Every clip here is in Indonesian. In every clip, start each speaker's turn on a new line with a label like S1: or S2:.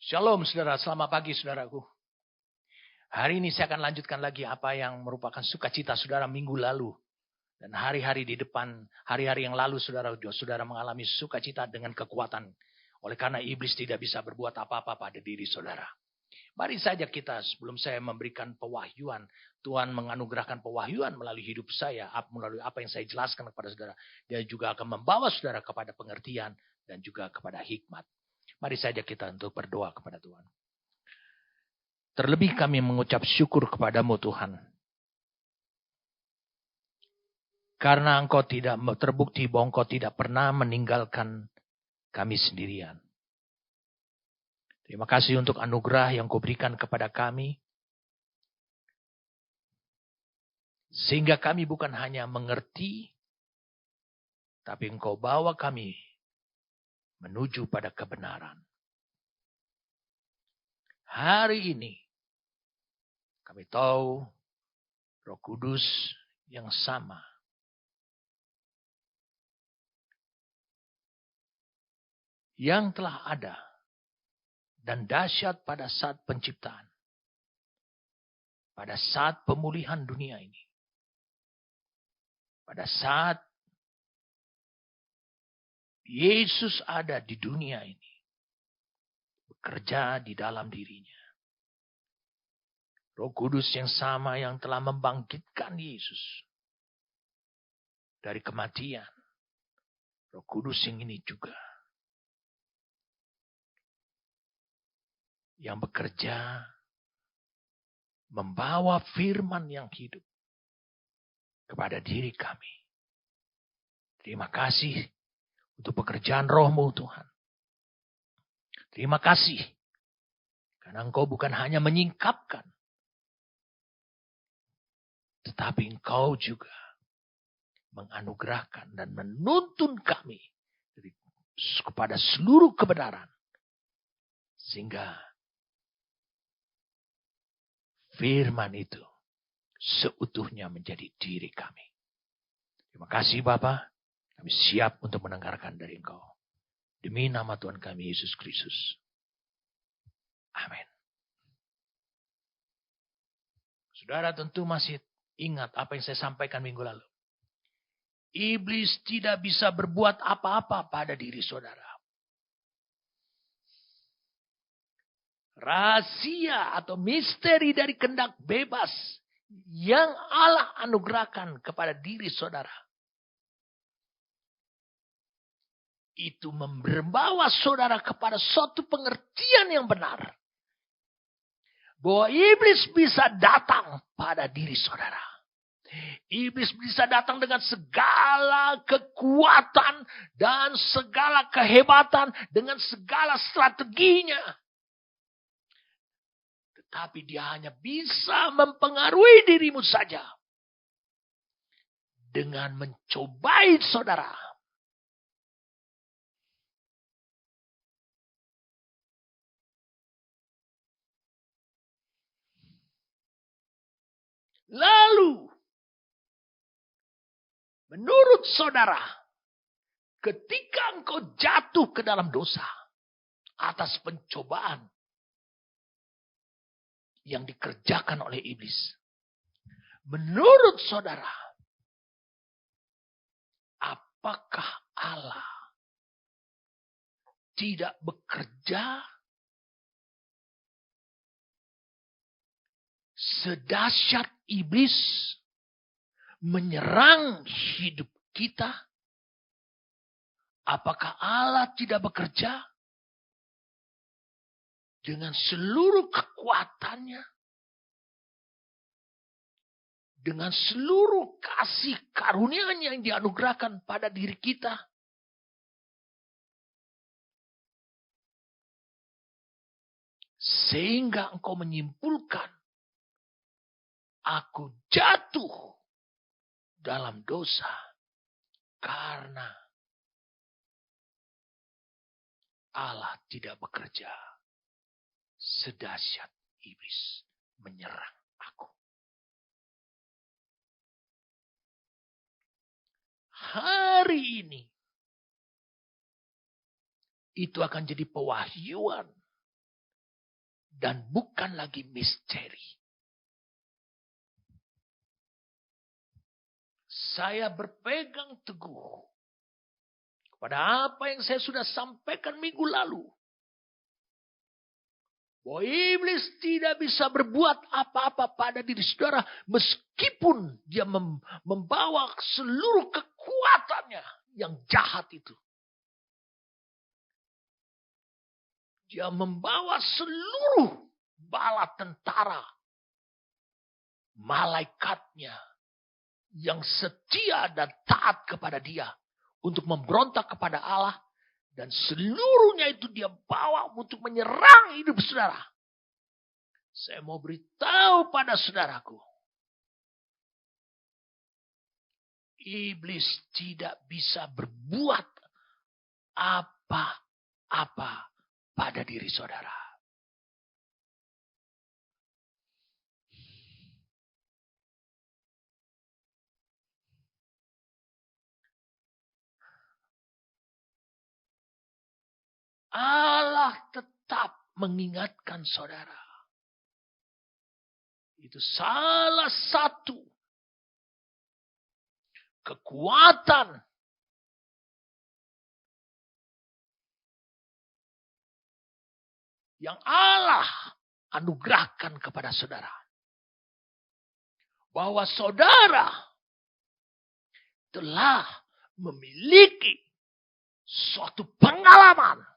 S1: Shalom saudara, selamat pagi saudaraku. Hari ini saya akan lanjutkan lagi apa yang merupakan sukacita saudara minggu lalu. Dan hari-hari di depan, hari-hari yang lalu saudara mengalami sukacita dengan kekuatan. Oleh karena iblis tidak bisa berbuat apa-apa pada diri saudara. Mari saja kita sebelum saya memberikan pewahyuan, Tuhan menganugerahkan pewahyuan melalui hidup saya, melalui apa yang saya jelaskan kepada saudara. Dia juga akan membawa saudara kepada pengertian dan juga kepada hikmat. Mari saja kita untuk berdoa kepada Tuhan. Terlebih kami mengucap syukur kepadamu Tuhan. Karena Engkau tidak terbukti bahwa Engkau tidak pernah meninggalkan kami sendirian. Terima kasih untuk anugerah yang Kau berikan kepada kami. Sehingga kami bukan hanya mengerti, tapi Engkau bawa kami menuju pada kebenaran. Hari ini kami tahu Roh Kudus yang sama yang telah ada dan dahsyat pada saat penciptaan, pada saat pemulihan dunia ini, pada saat Yesus ada di dunia ini, bekerja di dalam dirinya. Roh Kudus yang sama yang telah membangkitkan Yesus dari kematian. Roh Kudus yang ini juga yang bekerja membawa firman yang hidup kepada diri kami. Terima kasih untuk pekerjaan Roh-Mu Tuhan. Terima kasih karena Engkau bukan hanya menyingkapkan, tetapi Engkau juga menganugerahkan dan menuntun kami kepada seluruh kebenaran. Sehingga firman itu seutuhnya menjadi diri kami. Terima kasih Bapa. Kami siap untuk mendengarkan dari Engkau. Demi nama Tuhan kami Yesus Kristus. Amin. Saudara tentu masih ingat apa yang saya sampaikan minggu lalu. Iblis tidak bisa berbuat apa-apa pada diri saudara. Rahasia atau misteri dari kehendak bebas yang Allah anugerahkan kepada diri saudara. Itu membawa saudara kepada suatu pengertian yang benar. Bahwa iblis bisa datang pada diri saudara. Iblis bisa datang dengan segala kekuatan dan segala kehebatan. Dengan segala strateginya. Tetapi dia hanya bisa mempengaruhi dirimu saja. Dengan mencobai saudara. Lalu, menurut saudara, ketika engkau jatuh ke dalam dosa atas pencobaan yang dikerjakan oleh iblis, menurut saudara, apakah Allah tidak bekerja sedahsyat iblis menyerang hidup kita? Apakah Allah tidak bekerja dengan seluruh kekuatannya? Dengan seluruh kasih karunia-Nya yang dianugerahkan pada diri kita? Sehingga engkau menyimpulkan, aku jatuh dalam dosa karena Allah tidak bekerja sedahsyat iblis menyerang aku. Hari ini itu akan jadi pewahyuan dan bukan lagi misteri. Saya berpegang teguh pada apa yang saya sudah sampaikan minggu lalu. Bahwa iblis tidak bisa berbuat apa-apa pada diri saudara meskipun dia membawa seluruh kekuatannya yang jahat itu. Dia membawa seluruh bala tentara malaikatnya yang setia dan taat kepada dia untuk memberontak kepada Allah. Dan seluruhnya itu dia bawa untuk menyerang hidup saudara. Saya mau beritahu pada saudaraku. Iblis tidak bisa berbuat apa-apa pada diri saudara. Allah tetap mengingatkan saudara. Itu salah satu kekuatan yang Allah anugerahkan kepada saudara. Bahwa saudara telah memiliki suatu pengalaman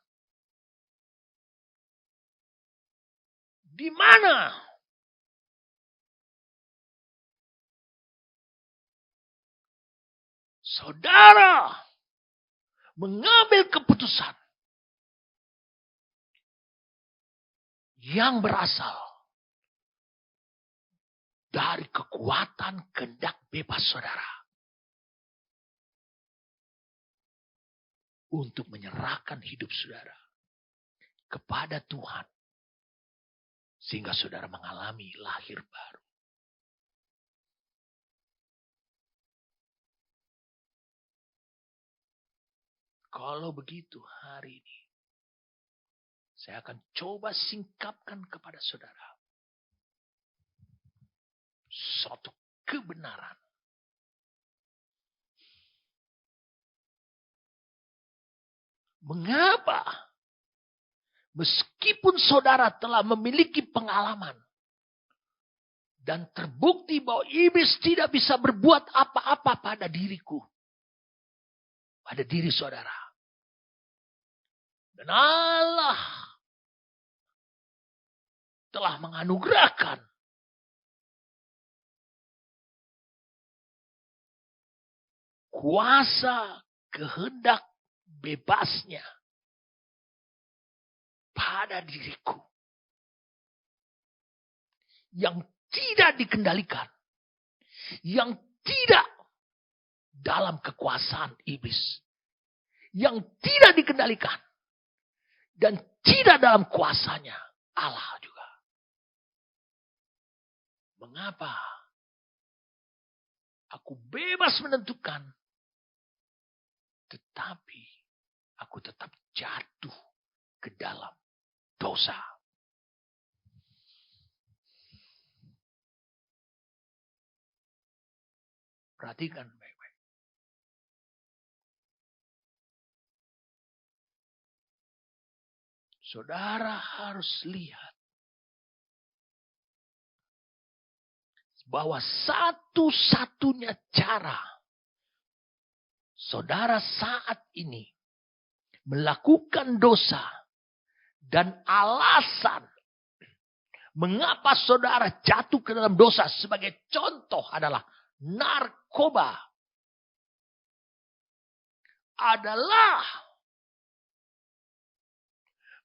S1: di mana saudara mengambil keputusan yang berasal dari kekuatan kehendak bebas saudara untuk menyerahkan hidup saudara kepada Tuhan. Sehingga saudara mengalami lahir baru. Kalau begitu hari ini, saya akan coba singkapkan kepada saudara suatu kebenaran. Mengapa? Meskipun saudara telah memiliki pengalaman dan terbukti bahwa iblis tidak bisa berbuat apa-apa pada diriku, pada diri saudara. Dan Allah telah menganugerahkan kuasa kehendak bebasnya pada diriku yang tidak dikendalikan, yang tidak dalam kekuasaan iblis, yang tidak dikendalikan dan tidak dalam kuasanya Allah juga. Mengapa aku bebas menentukan, tetapi aku tetap jatuh ke dalam dosa? Perhatikan baik-baik. Saudara harus lihat bahwa satu-satunya cara saudara saat ini melakukan dosa dan alasan mengapa saudara jatuh ke dalam dosa sebagai contoh adalah narkoba, adalah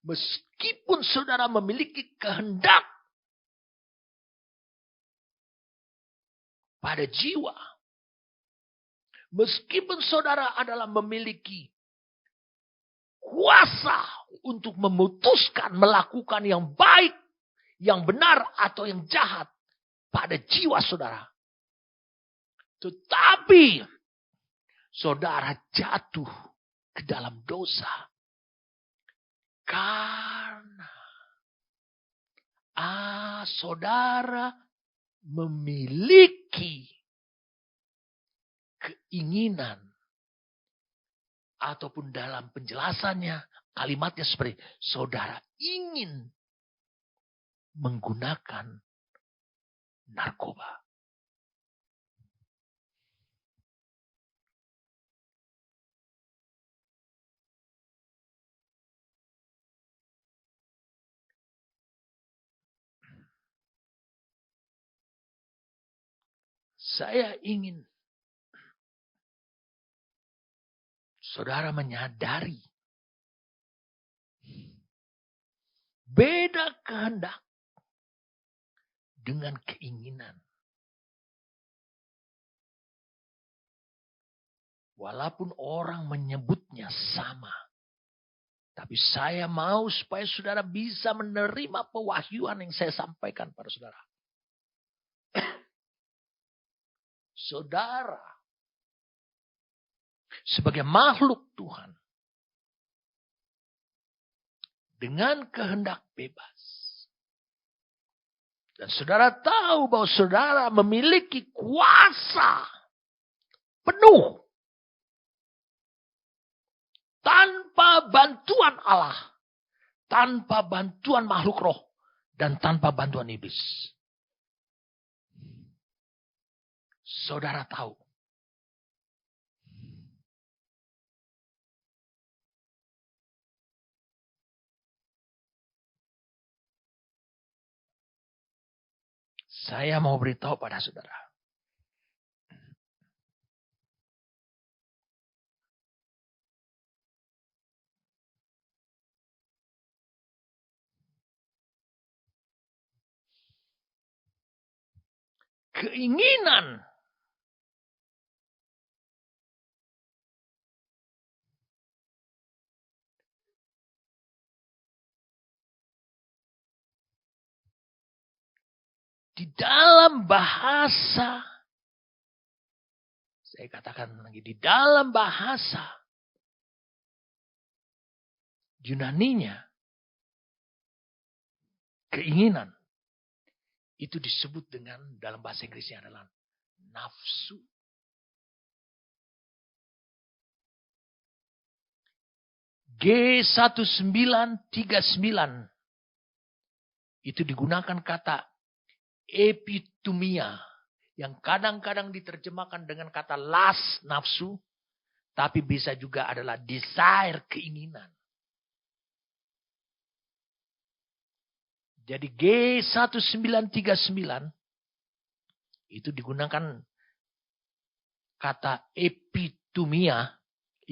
S1: meskipun saudara memiliki kehendak pada jiwa, meskipun saudara adalah memiliki kuasa untuk memutuskan melakukan yang baik, yang benar atau yang jahat pada jiwa saudara, tetapi saudara jatuh ke dalam dosa karena saudara memiliki keinginan, ataupun dalam penjelasannya kalimatnya seperti saudara ingin menggunakan narkoba. Saya ingin saudara menyadari beda kehendak dengan keinginan. Walaupun orang menyebutnya sama, tapi saya mau supaya saudara bisa menerima pewahyuan yang saya sampaikan pada saudara. Saudara, sebagai makhluk Tuhan, dengan kehendak bebas. Dan saudara tahu bahwa saudara memiliki kuasa penuh. Tanpa bantuan Allah. Tanpa bantuan makhluk roh. Dan tanpa bantuan iblis. Saudara tahu. Saya mau beritahu pada saudara. Keinginan di dalam bahasa, saya katakan lagi, di dalam bahasa Yunaninya, keinginan itu disebut dengan, dalam bahasa Inggrisnya adalah nafsu. G1939 itu digunakan kata epitumia, yang kadang-kadang diterjemahkan dengan kata lust, nafsu, tapi bisa juga adalah desire, keinginan. Jadi G1939 itu digunakan kata epitumia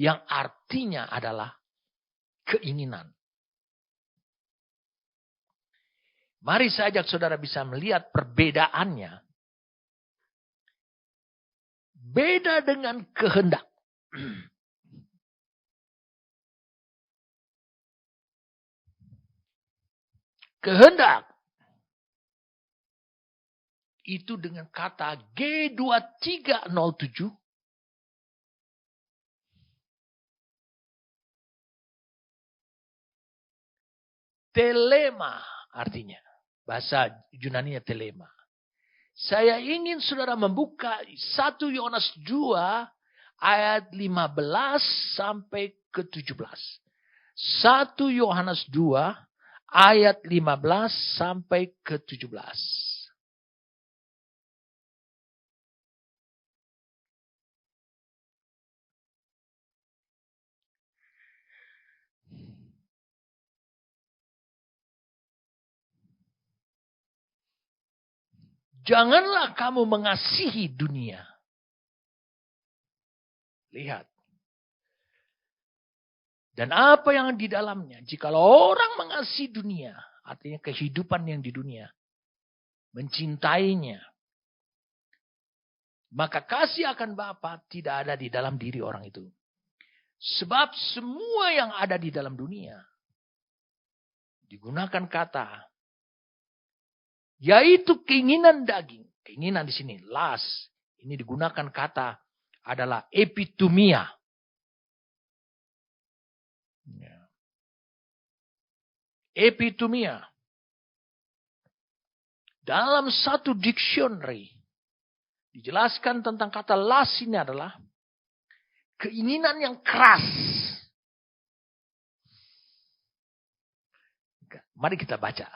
S1: yang artinya adalah keinginan. Mari saya ajak saudara bisa melihat perbedaannya. Beda dengan kehendak. Kehendak itu dengan kata G2307 telema artinya. Bahasa Yunaninya telema. Saya ingin saudara membuka 1 Yohanes 2 ayat 15 sampai ke 17. 1 Yohanes 2 ayat 15 sampai ke 17. Janganlah kamu mengasihi dunia. Lihat. Dan apa yang di dalamnya. Jikalau orang mengasihi dunia. Artinya kehidupan yang di dunia. Mencintainya. Maka kasih akan Bapa tidak ada di dalam diri orang itu. Sebab semua yang ada di dalam dunia. Digunakan kata. Yaitu keinginan daging. Keinginan di sini. Lust. Ini digunakan kata. Adalah epitumia. Epitumia. Dalam satu dictionary, dijelaskan tentang kata lust ini adalah keinginan yang keras. Mari kita baca.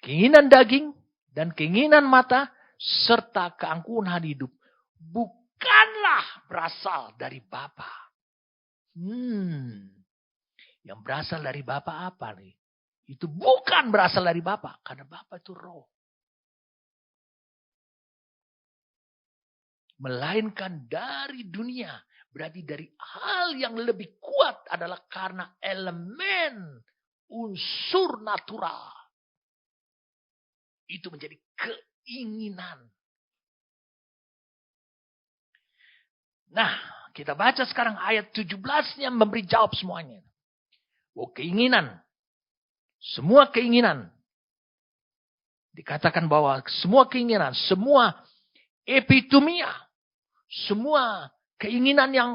S1: Keinginan daging dan keinginan mata serta keangkuhan hidup bukanlah berasal dari Bapa. Yang berasal dari Bapa apa nih? Itu bukan berasal dari Bapa, karena Bapa itu roh. Melainkan dari dunia. Berarti dari hal yang lebih kuat adalah karena elemen unsur natural. Itu menjadi keinginan. Nah, kita baca sekarang ayat 17-nya memberi jawab semuanya. Oh, keinginan. Semua keinginan. Dikatakan bahwa semua keinginan, semua epitomia, semua keinginan yang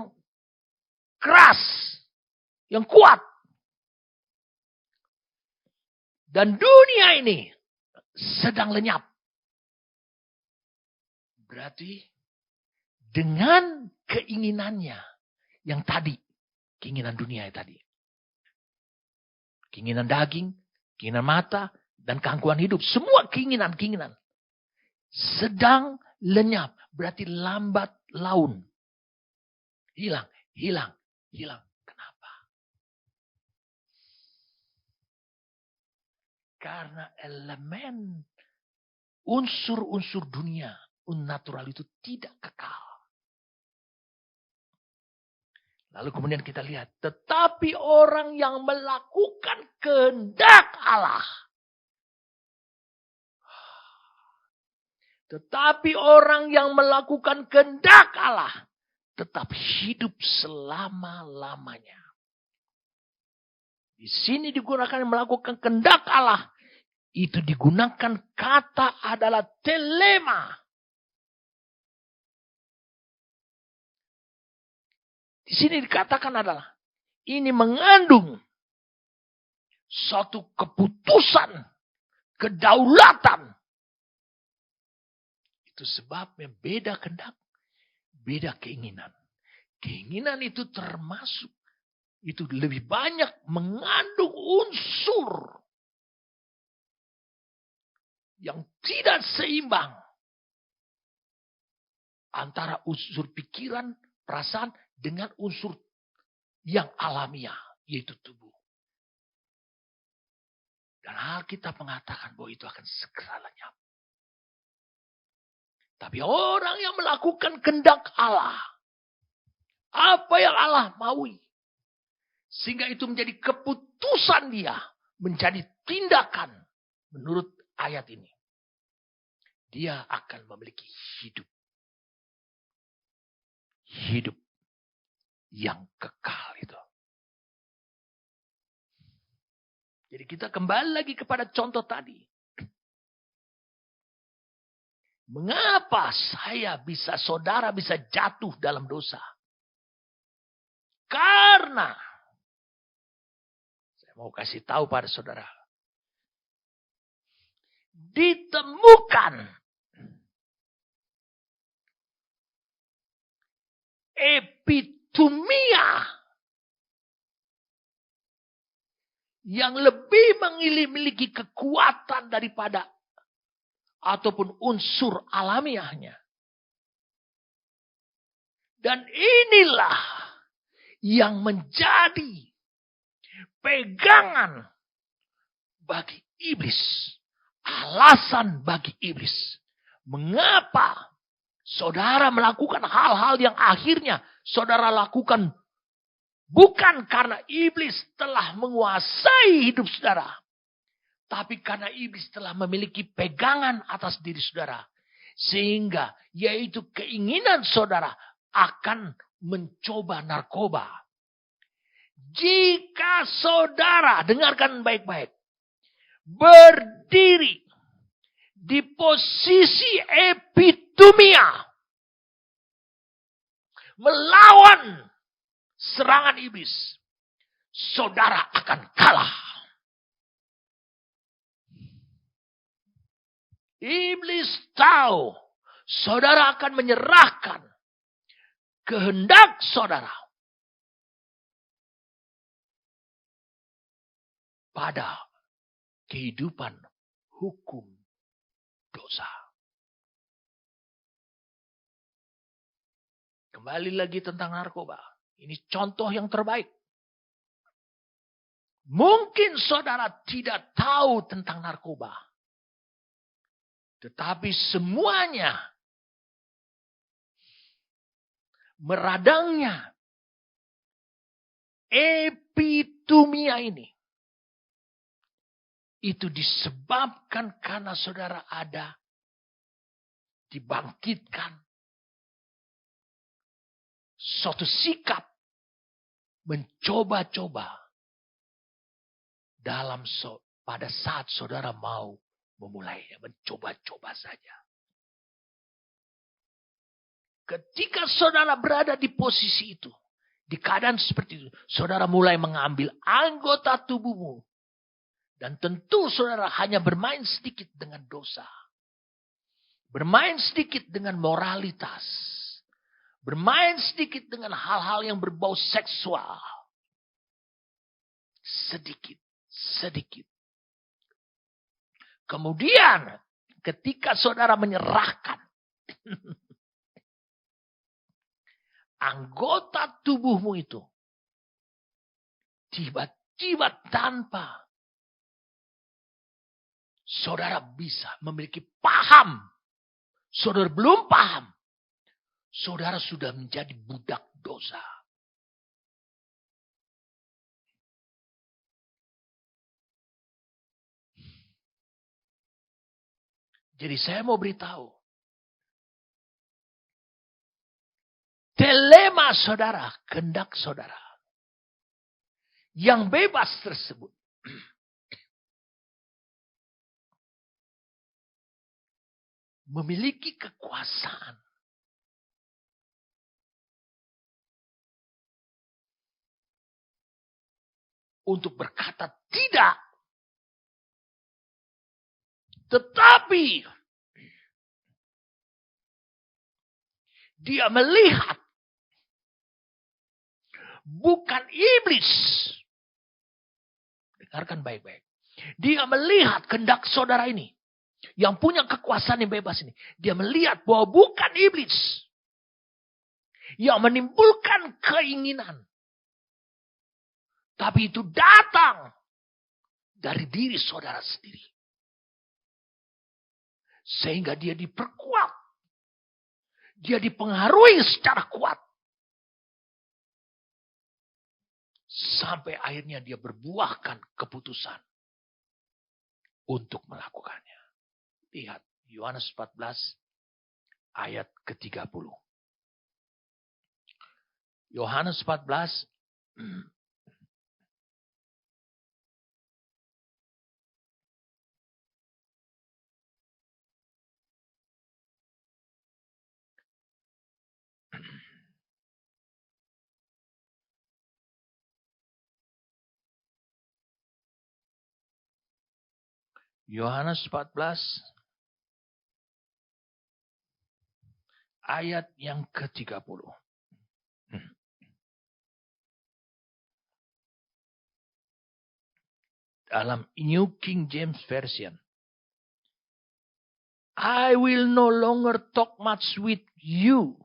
S1: keras, yang kuat. Dan dunia ini sedang lenyap. Berarti dengan keinginannya yang tadi, keinginan dunia yang tadi. Keinginan daging, keinginan mata, dan keangkuhan hidup. Semua keinginan-keinginan sedang lenyap. Berarti lambat laun. Hilang. Kenapa? Karena elemen unsur-unsur dunia, unnatural itu tidak kekal. Lalu kemudian kita lihat. Tetapi orang yang melakukan kehendak Allah. Tetapi orang yang melakukan kehendak Allah. Tetap hidup selama-lamanya. Di sini digunakan melakukan kehendak Allah. Itu digunakan kata adalah telema. Di sini dikatakan adalah ini mengandung suatu keputusan, kedaulatan. Itu sebabnya beda kehendak, beda keinginan. Keinginan itu termasuk, itu lebih banyak mengandung unsur yang tidak seimbang antara unsur pikiran, perasaan, dengan unsur yang alamiah, yaitu tubuh. Dan Alkitab mengatakan bahwa itu akan segera lenyap. Tapi orang yang melakukan kehendak Allah, apa yang Allah maui, sehingga itu menjadi keputusan dia, menjadi tindakan menurut ayat ini. Dia akan memiliki hidup. Hidup yang kekal itu. Jadi kita kembali lagi kepada contoh tadi. Mengapa saudara bisa jatuh dalam dosa? Karena saya mau kasih tahu pada saudara. Ditemukan epitomia yang lebih memiliki kekuatan daripada ataupun unsur alamiahnya. Dan inilah yang menjadi pegangan bagi iblis. Alasan bagi iblis. Mengapa saudara melakukan hal-hal yang akhirnya saudara lakukan bukan karena iblis telah menguasai hidup saudara. Tapi karena iblis telah memiliki pegangan atas diri saudara. Sehingga yaitu keinginan saudara akan mencoba narkoba. Jika saudara, dengarkan baik-baik, berdiri di posisi epitomia melawan serangan iblis, saudara akan kalah. Iblis tahu saudara akan menyerahkan kehendak saudara pada kehidupan hukum dosa. Kembali lagi tentang narkoba. Ini contoh yang terbaik. Mungkin saudara tidak tahu tentang narkoba. Tetapi semuanya, meradangnya, epitumia ini, itu disebabkan karena saudara ada dibangkitkan suatu sikap mencoba-coba pada saat saudara mau memulainya, mencoba-coba saja. Ketika saudara berada di posisi itu, di keadaan seperti itu, saudara mulai mengambil anggota tubuhmu. Dan tentu saudara hanya bermain sedikit dengan dosa. Bermain sedikit dengan moralitas. Bermain sedikit dengan hal-hal yang berbau seksual. Sedikit. Kemudian ketika saudara menyerahkan anggota tubuhmu itu, tiba-tiba tanpa saudara bisa memiliki paham, saudara belum paham, saudara sudah menjadi budak dosa. Jadi saya mau beritahu. Dilema saudara, kehendak saudara. Yang bebas tersebut. Memiliki kekuasaan. Untuk berkata tidak. Tetapi dia melihat bukan iblis. Dengarkan baik-baik. Dia melihat kehendak saudara ini. Yang punya kekuasaan yang bebas ini. Dia melihat bahwa bukan iblis. Yang menimbulkan keinginan. Tapi itu datang dari diri saudara sendiri. Sehingga dia diperkuat. Dia dipengaruhi secara kuat. Sampai akhirnya dia berbuahkan keputusan. Untuk melakukannya. Lihat. Yohanes 14 ayat ke-30. Yohanes 14 Yohanes 14 ayat yang ke-30. Dalam New King James Version. I will no longer talk much with you.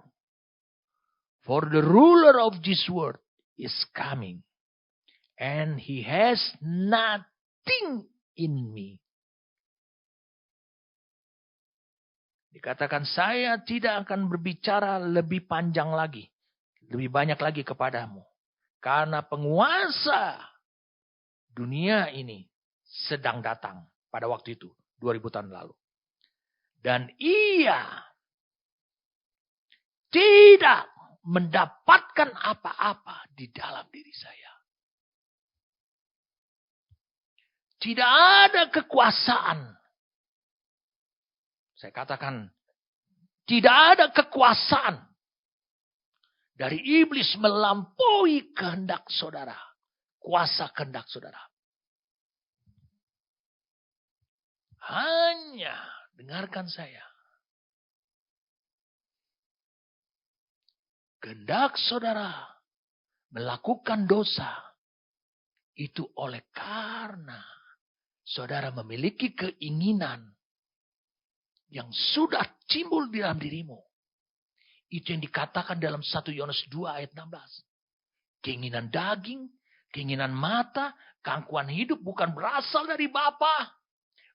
S1: For the ruler of this world is coming. And he has nothing in me. Dikatakan saya tidak akan berbicara lebih panjang lagi. Lebih banyak lagi kepadamu. Karena penguasa dunia ini sedang datang pada waktu itu. 2000 tahun lalu. Dan ia tidak mendapatkan apa-apa di dalam diri saya. Tidak ada kekuasaan. Saya katakan, tidak ada kekuasaan dari iblis melampaui kehendak saudara. Kuasa kehendak saudara. Hanya Dengarkan saya. Kehendak saudara melakukan dosa itu oleh karena saudara memiliki keinginan yang sudah timbul di dalam dirimu. Itu yang dikatakan dalam 1 Yohanes 2 ayat 16. Keinginan daging, keinginan mata, keangkuhan hidup bukan berasal dari Bapa,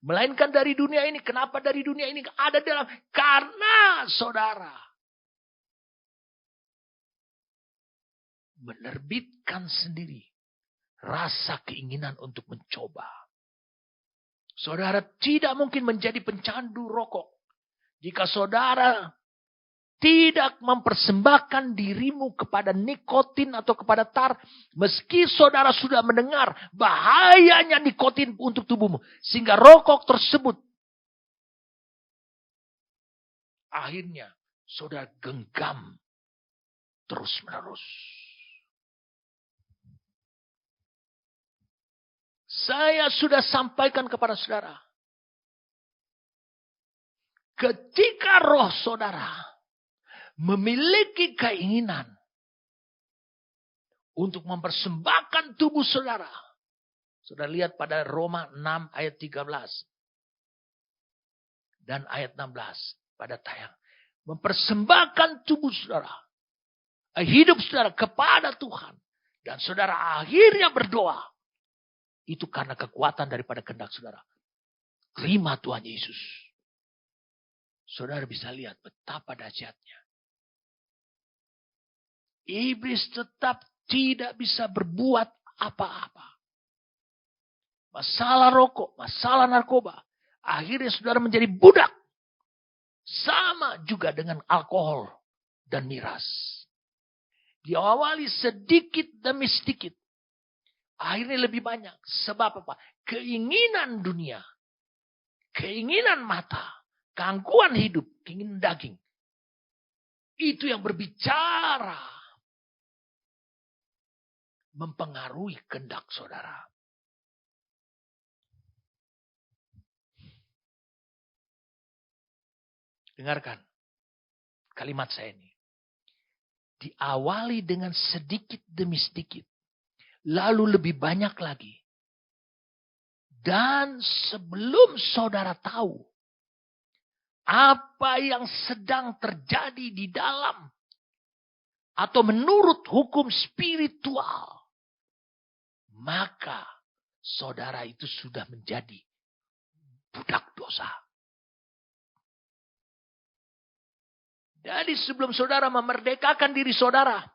S1: melainkan dari dunia ini. Kenapa dari dunia ini ada dalam? Karena saudara menerbitkan sendiri rasa keinginan untuk mencoba. Saudara tidak mungkin menjadi pencandu rokok jika saudara tidak mempersembahkan dirimu kepada nikotin atau kepada tar. Meski saudara sudah mendengar bahayanya nikotin untuk tubuhmu. Sehingga rokok tersebut akhirnya saudara genggam terus menerus. Saya sudah sampaikan kepada saudara. Ketika roh saudara memiliki keinginan untuk mempersembahkan tubuh saudara. Saudara lihat pada Roma 6 ayat 13. Dan ayat 16 pada tayang. Mempersembahkan tubuh saudara. Hidup saudara kepada Tuhan. Dan saudara akhirnya berdoa. Itu karena kekuatan daripada kehendak saudara. Terima Tuhan Yesus. Saudara bisa lihat betapa dahsyatnya. Iblis tetap tidak bisa berbuat apa-apa. Masalah rokok, masalah narkoba. Akhirnya saudara menjadi budak. Sama juga dengan alkohol dan miras. Diawali sedikit demi sedikit. Akhirnya lebih banyak. Sebab apa? Keinginan dunia. Keinginan mata. Keangkuhan hidup. Keinginan daging. Itu yang berbicara. Mempengaruhi kehendak saudara. Dengarkan kalimat saya ini. Diawali dengan sedikit demi sedikit. Lalu lebih banyak lagi. Dan sebelum saudara tahu apa yang sedang terjadi di dalam atau menurut hukum spiritual, maka saudara itu sudah menjadi budak dosa. Jadi sebelum saudara memerdekakan diri saudara,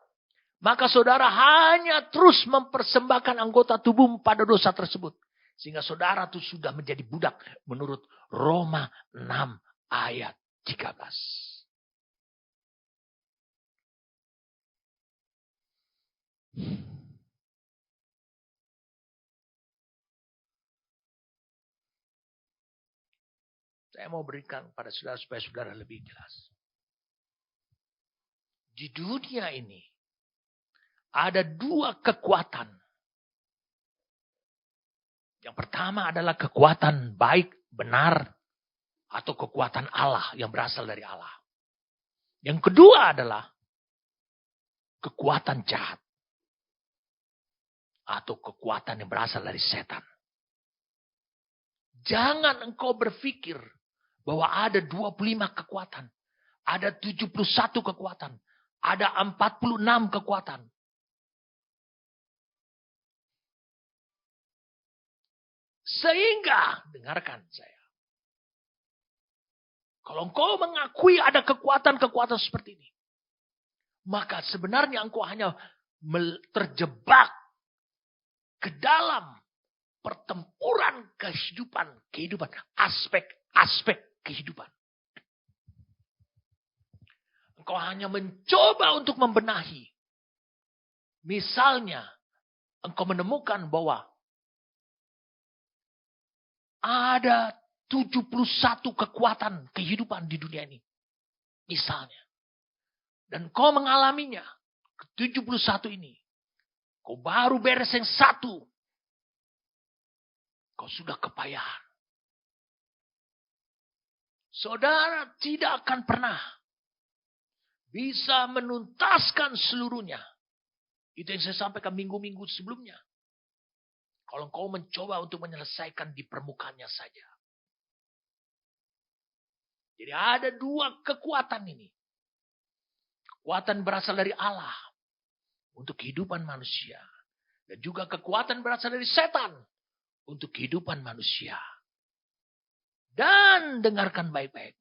S1: maka saudara hanya terus mempersembahkan anggota tubuhmu pada dosa tersebut. Sehingga saudara itu sudah menjadi budak menurut Roma 6 ayat 13. Saya mau berikan pada saudara supaya saudara lebih jelas. Di dunia ini ada dua kekuatan. Yang pertama adalah kekuatan baik, benar, atau kekuatan Allah yang berasal dari Allah. Yang kedua adalah kekuatan jahat. Atau kekuatan yang berasal dari setan. Jangan engkau berpikir bahwa ada 25 kekuatan. Ada 71 kekuatan. Ada 46 kekuatan. Sehingga, dengarkan saya. Kalau engkau mengakui ada kekuatan-kekuatan seperti ini. Maka sebenarnya engkau hanya terjebak ke dalam pertempuran kehidupan, aspek-aspek kehidupan. Engkau hanya mencoba untuk membenahi. Misalnya, engkau menemukan bahwa ada 71 kekuatan kehidupan di dunia ini. Misalnya. Dan kau mengalaminya. Ke 71 ini. Kau baru beres yang satu. Kau sudah kepayahan. saudara tidak akan pernah bisa menuntaskan seluruhnya. Itu yang saya sampaikan minggu-minggu sebelumnya. Kalau engkau mencoba untuk menyelesaikan di permukaannya saja. Jadi ada dua kekuatan ini. Kekuatan berasal dari Allah untuk kehidupan manusia. Dan juga kekuatan berasal dari setan untuk kehidupan manusia. Dan dengarkan baik-baik.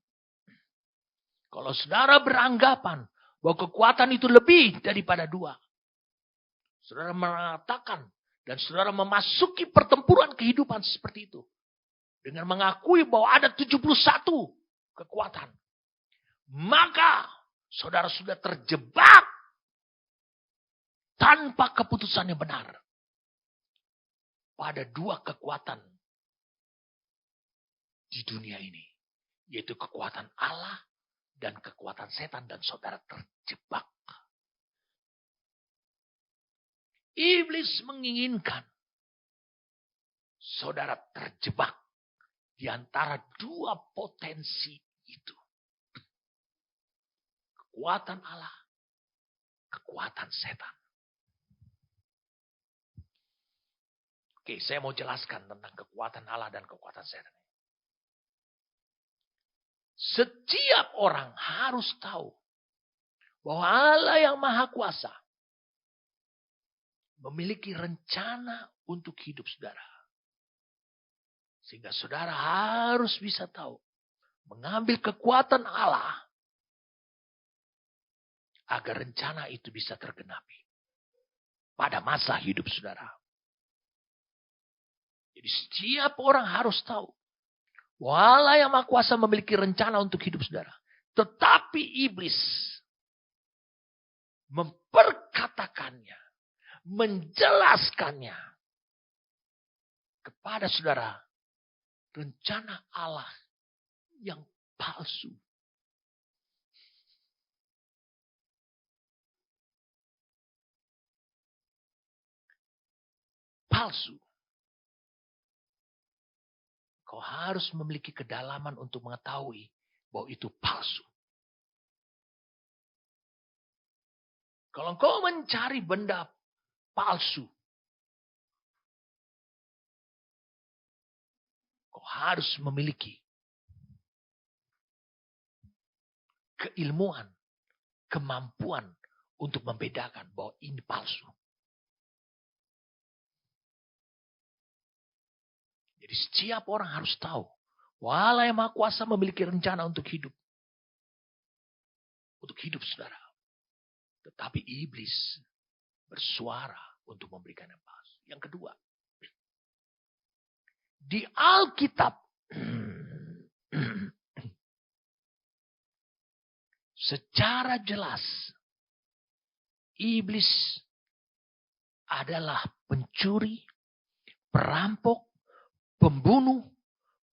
S1: Kalau saudara beranggapan bahwa kekuatan itu lebih daripada dua. Saudara mengatakan dan saudara memasuki pertempuran kehidupan seperti itu. Dengan mengakui bahwa ada 71 kekuatan. Maka saudara sudah terjebak tanpa keputusan yang benar. Pada dua kekuatan di dunia ini. Yaitu kekuatan Allah dan kekuatan setan. Dan saudara terjebak. Iblis menginginkan saudara terjebak di antara dua potensi itu. Kekuatan Allah, kekuatan setan. Oke, saya mau jelaskan tentang kekuatan Allah dan kekuatan setan. Setiap orang harus tahu bahwa Allah yang Maha Kuasa memiliki rencana untuk hidup saudara. Sehingga saudara harus bisa tahu. Mengambil kekuatan Allah. Agar rencana itu bisa tergenapi. Pada masa hidup saudara. Jadi setiap orang harus tahu. Bahwa Allah yang Maha Kuasa memiliki rencana untuk hidup saudara. Tetapi iblis memperkatakannya. Menjelaskannya kepada saudara rencana Allah yang palsu. Palsu. Kau harus memiliki kedalaman untuk mengetahui bahwa itu palsu. Kalau kau mencari benda palsu. Kau harus memiliki keilmuan, kemampuan untuk membedakan bahwa ini palsu. Jadi setiap orang harus tahu bahwa Allah yang Maha Kuasa memiliki rencana untuk hidup. Untuk hidup saudara. Tetapi iblis bersuara untuk memberikan yang palsu. Yang kedua, di Alkitab secara jelas iblis adalah pencuri, perampok, pembunuh,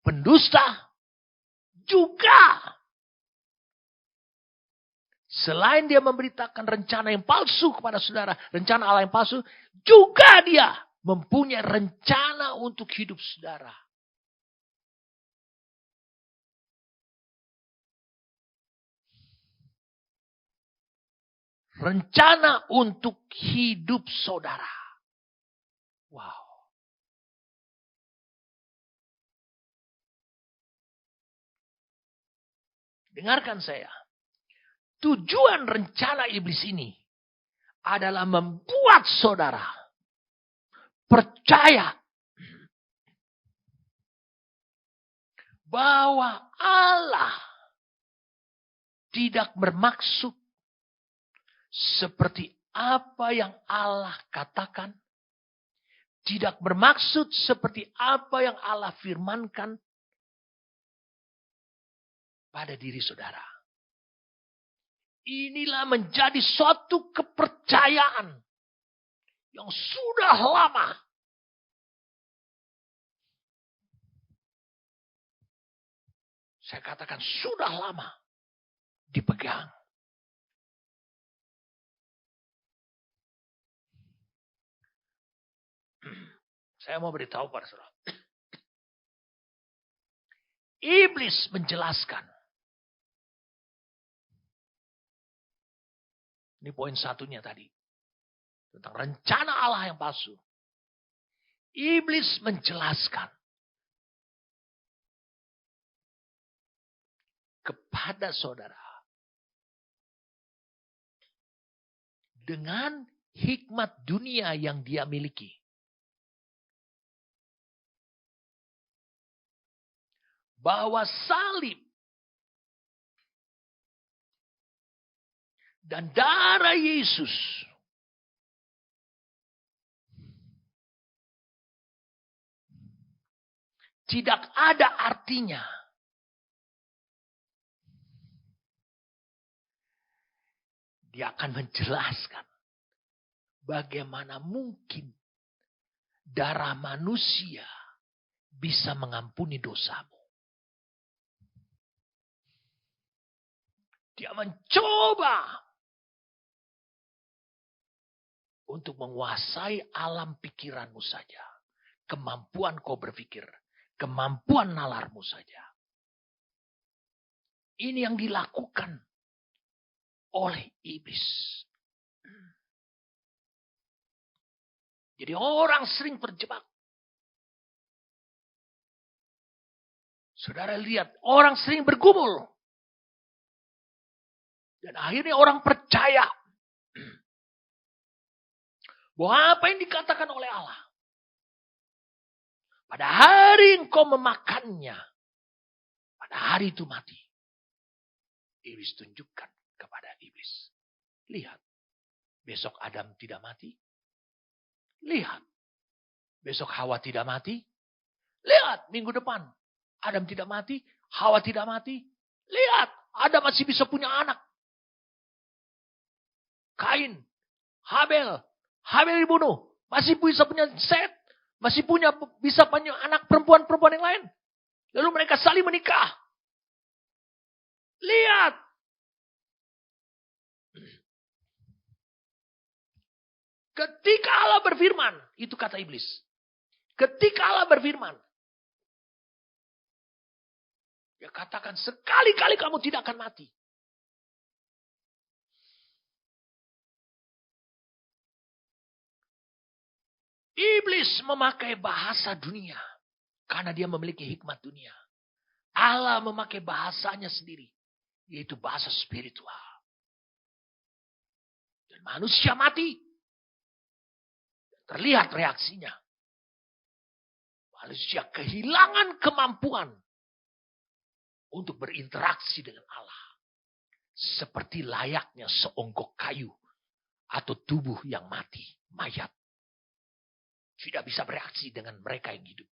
S1: pendusta, juga selain dia memberitakan rencana yang palsu kepada saudara, rencana Allah yang palsu, juga dia mempunyai rencana untuk hidup saudara. Rencana untuk hidup saudara. Wow. Dengarkan saya. Tujuan rencana iblis ini adalah membuat saudara percaya bahwa Allah tidak bermaksud seperti apa yang Allah katakan. Tidak bermaksud seperti apa yang Allah firmankan pada diri saudara. Inilah menjadi suatu kepercayaan yang sudah lama saya katakan sudah lama dipegang. Saya mau beritahu pada saudara. Iblis menjelaskan Ini poin satunya tadi. Tentang rencana Allah yang palsu. Iblis menjelaskan kepada saudara. Dengan hikmat dunia yang dia miliki. Bahwa salib dan darah Yesus tidak ada artinya dia akan menjelaskan bagaimana mungkin darah manusia bisa mengampuni dosamu. Dia mencoba untuk menguasai alam pikiranmu saja. Kemampuan kau berpikir. Kemampuan nalarmu saja. Ini yang dilakukan oleh iblis. Jadi orang sering terjebak. Saudara lihat, orang sering bergumul. Dan akhirnya orang percaya bahwa apa yang dikatakan oleh Allah. Pada hari engkau memakannya, pada hari itu mati. Iblis tunjukkan kepada iblis. Lihat, besok Adam tidak mati. Lihat, besok Hawa tidak mati. Lihat, minggu depan Adam tidak mati, Hawa tidak mati. Lihat, Adam masih bisa punya anak. Kain, Habel dibunuh. Masih bisa punya Set. Masih bisa punya anak perempuan-perempuan yang lain. Lalu mereka saling menikah. Lihat. Ketika Allah berfirman. Itu kata iblis. Ketika Allah berfirman. Dia katakan sekali-kali kamu tidak akan mati. Iblis memakai bahasa dunia. Karena dia memiliki hikmat dunia. Allah memakai bahasanya sendiri. Yaitu bahasa spiritual. Dan manusia mati. Terlihat reaksinya. Manusia kehilangan kemampuan. Untuk berinteraksi dengan Allah. Seperti layaknya seonggok kayu. Atau tubuh yang mati. Mayat. Tidak bisa bereaksi dengan mereka yang hidup.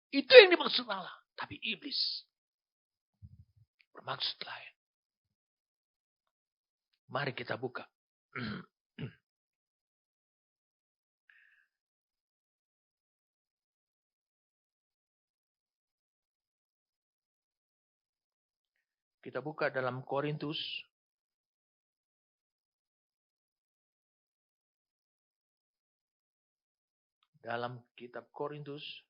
S1: Itu yang dimaksud Allah. Tapi iblis bermaksud lain. Mari kita buka. Kita buka dalam Korintus. Dalam kitab Korintus.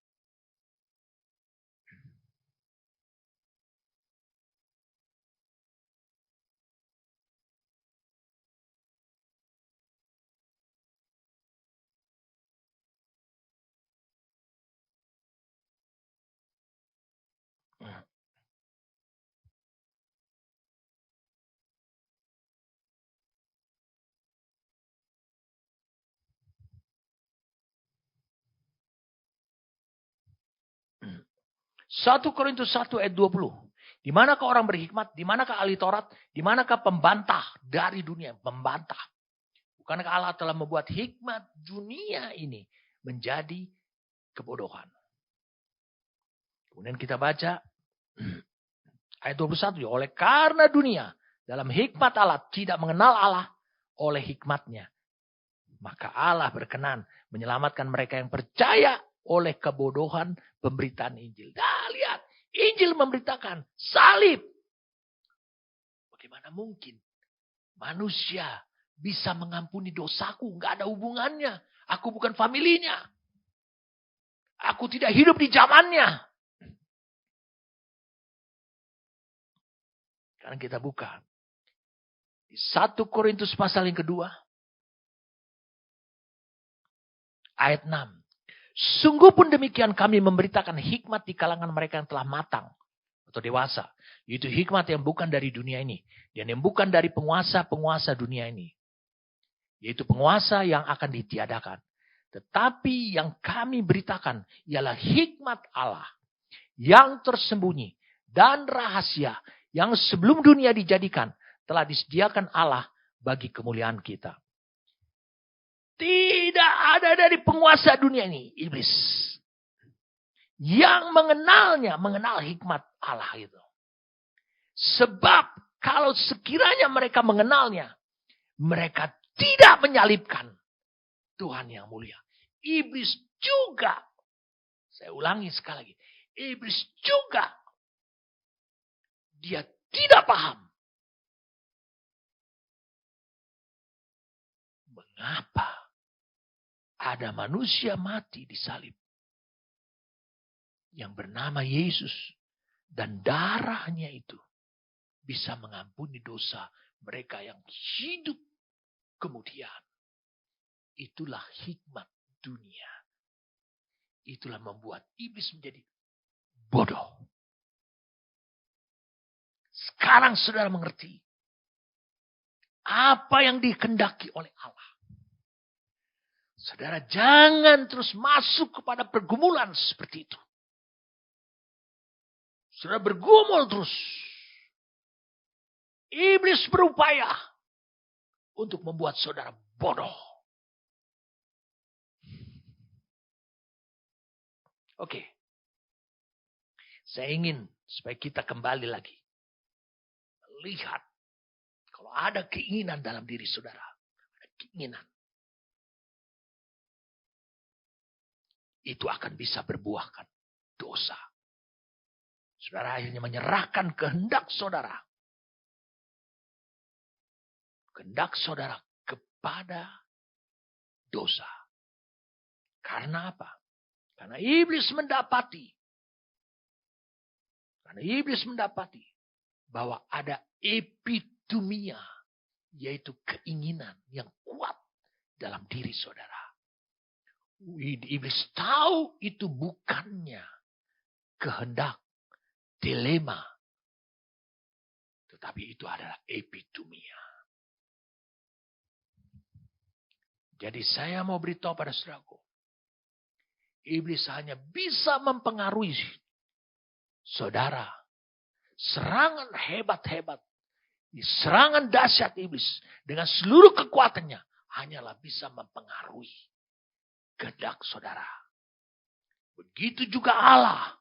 S1: Satu Korintus 1 ayat 20. Di manakah orang berhikmat? Di manakah ahli Taurat? Di manakah pembantah dari dunia? Pembantah. Bukankah Allah telah membuat hikmat dunia ini menjadi kebodohan? Kemudian kita baca ayat 21. Oleh karena dunia dalam hikmat Allah tidak mengenal Allah oleh hikmatnya. Maka Allah berkenan menyelamatkan mereka yang percaya oleh kebodohan pemberitaan Injil. Nah, lihat. Injil memberitakan salib. Bagaimana mungkin manusia bisa mengampuni dosaku? Nggak ada hubungannya. Aku bukan familinya. Aku tidak hidup di zamannya. Sekarang kita buka. Di 1 Korintus pasal yang kedua, ayat 6. Sungguh pun demikian kami memberitakan hikmat di kalangan mereka yang telah matang atau dewasa. Yaitu hikmat yang bukan dari dunia ini. Dan yang bukan dari penguasa-penguasa dunia ini. Yaitu penguasa yang akan ditiadakan. Tetapi yang kami beritakan ialah hikmat Allah. Yang tersembunyi dan rahasia. Yang sebelum dunia dijadikan telah disediakan Allah bagi kemuliaan kita. Tidak ada dari penguasa dunia ini, iblis. Yang mengenal hikmat Allah itu. Sebab kalau sekiranya mereka mengenalnya, mereka tidak menyalibkan Tuhan yang mulia. Iblis juga, saya ulangi sekali lagi, iblis juga, dia tidak paham. Mengapa ada manusia mati di salib yang bernama Yesus dan darahnya itu bisa mengampuni dosa mereka yang hidup kemudian. Itulah hikmat dunia. Itulah membuat iblis menjadi bodoh. Sekarang saudara mengerti apa yang dikehendaki oleh Allah. Saudara jangan terus masuk kepada pergumulan seperti itu. Saudara bergumul terus. Iblis berupaya untuk membuat saudara bodoh. Oke. Saya ingin supaya kita kembali lagi. Lihat. Kalau ada keinginan dalam diri saudara. Ada keinginan. Itu akan bisa berbuahkan dosa. Saudara akhirnya menyerahkan kehendak saudara. Kehendak saudara kepada dosa. Karena apa? Karena iblis mendapati. Bahwa ada epitumia. Yaitu keinginan yang kuat dalam diri saudara. Iblis tahu itu bukannya kehendak, dilema. Tetapi itu adalah epitumia. Jadi saya mau beritahu pada saudaraku. Iblis hanya bisa mempengaruhi saudara. Serangan hebat-hebat. Serangan dahsyat iblis. Dengan seluruh kekuatannya. Hanyalah bisa mempengaruhi kehendak saudara. Begitu juga Allah.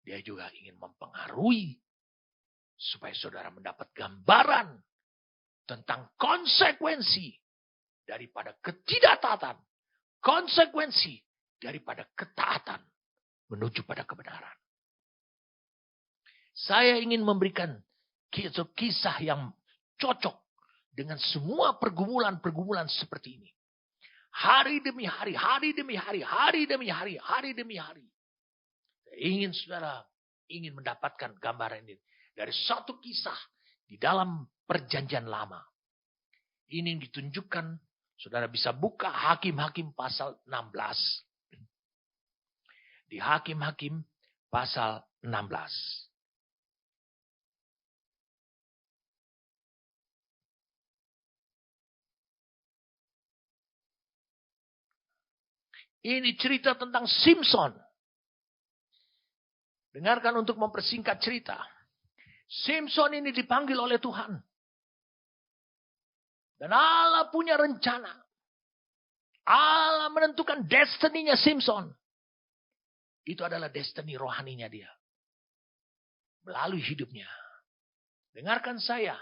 S1: Dia juga ingin mempengaruhi. Supaya saudara mendapat gambaran. Tentang konsekuensi. Daripada ketidaktaatan. Konsekuensi. Daripada ketaatan. Menuju pada kebenaran. Saya ingin memberikan kisah yang cocok. Dengan semua pergumulan-pergumulan seperti ini. Hari demi hari, hari demi hari, hari demi hari, hari demi hari. Ingin saudara, ingin mendapatkan gambaran ini. Dari satu kisah di dalam perjanjian lama. Ini yang ditunjukkan, saudara bisa buka Hakim-Hakim pasal 16. Di Hakim-Hakim pasal 16. Ini cerita tentang Simpson. Dengarkan untuk mempersingkat cerita. Simpson ini dipanggil oleh Tuhan. Dan Allah punya rencana. Allah menentukan destininya Simpson. Itu adalah destiny rohaninya dia. Melalui hidupnya. Dengarkan saya.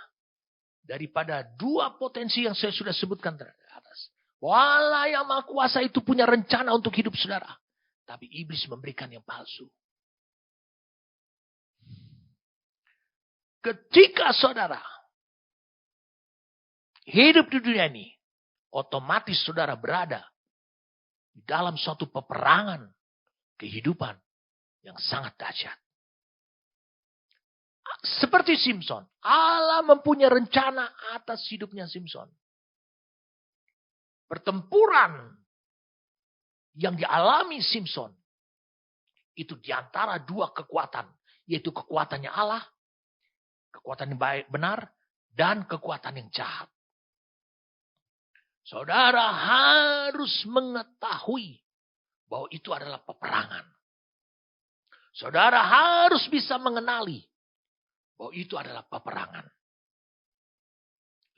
S1: Daripada dua potensi yang saya sudah sebutkan atas. Allah yang Maha Kuasa itu punya rencana untuk hidup saudara. Tapi iblis memberikan yang palsu. Ketika saudara hidup di dunia ini, otomatis saudara berada di dalam suatu peperangan kehidupan yang sangat dahsyat. seperti Simson, Allah mempunyai rencana atas hidupnya Simson. Pertempuran yang dialami Simson itu diantara dua kekuatan, yaitu kekuatannya Allah, kekuatan yang baik benar, dan kekuatan yang jahat. Saudara harus mengetahui bahwa itu adalah peperangan. Saudara harus bisa mengenali bahwa itu adalah peperangan.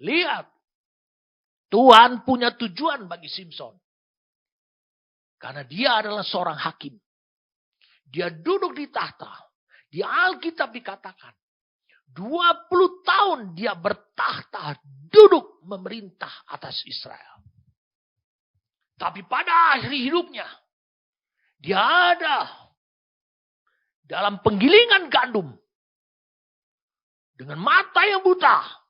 S1: Lihat, Tuhan punya tujuan bagi Simson. Karena dia adalah seorang hakim. Dia duduk di tahta. Di Alkitab dikatakan, 20 tahun dia bertahta, duduk memerintah atas Israel. Tapi pada akhir hidupnya, dia ada dalam penggilingan gandum. Dengan mata yang buta.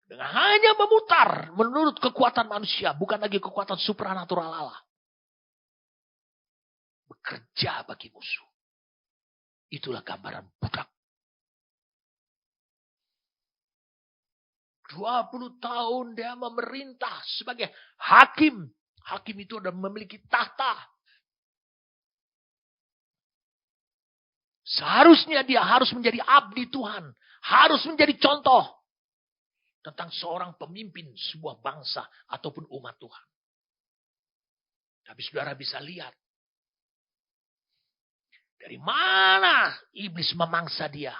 S1: Dengan hanya memutar menurut kekuatan manusia. Bukan lagi kekuatan supranatural Allah. Bekerja bagi musuh. Itulah gambaran budak. 20 tahun dia memerintah sebagai hakim. Hakim itu adalah memiliki tahta. Seharusnya dia harus menjadi abdi Tuhan. Harus menjadi contoh. Tentang seorang pemimpin sebuah bangsa ataupun umat Tuhan. Tapi saudara bisa lihat. Dari mana iblis memangsa dia.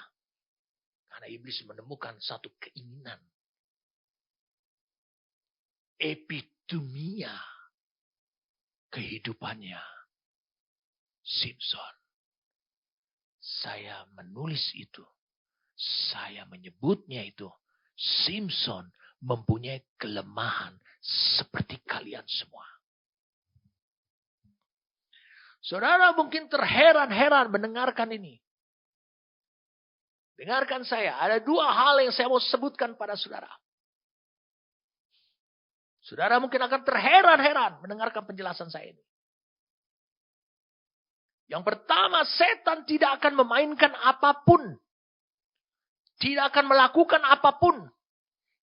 S1: Karena iblis menemukan satu keinginan. Epitomia kehidupannya Simson. Saya menulis itu. Saya menyebutnya itu. Simson mempunyai kelemahan seperti kalian semua. Saudara mungkin terheran-heran mendengarkan ini. Dengarkan saya. Ada dua hal yang saya mau sebutkan pada saudara. Saudara mungkin akan terheran-heran mendengarkan penjelasan saya ini. Yang pertama, setan tidak akan memainkan apapun. Tidak akan melakukan apapun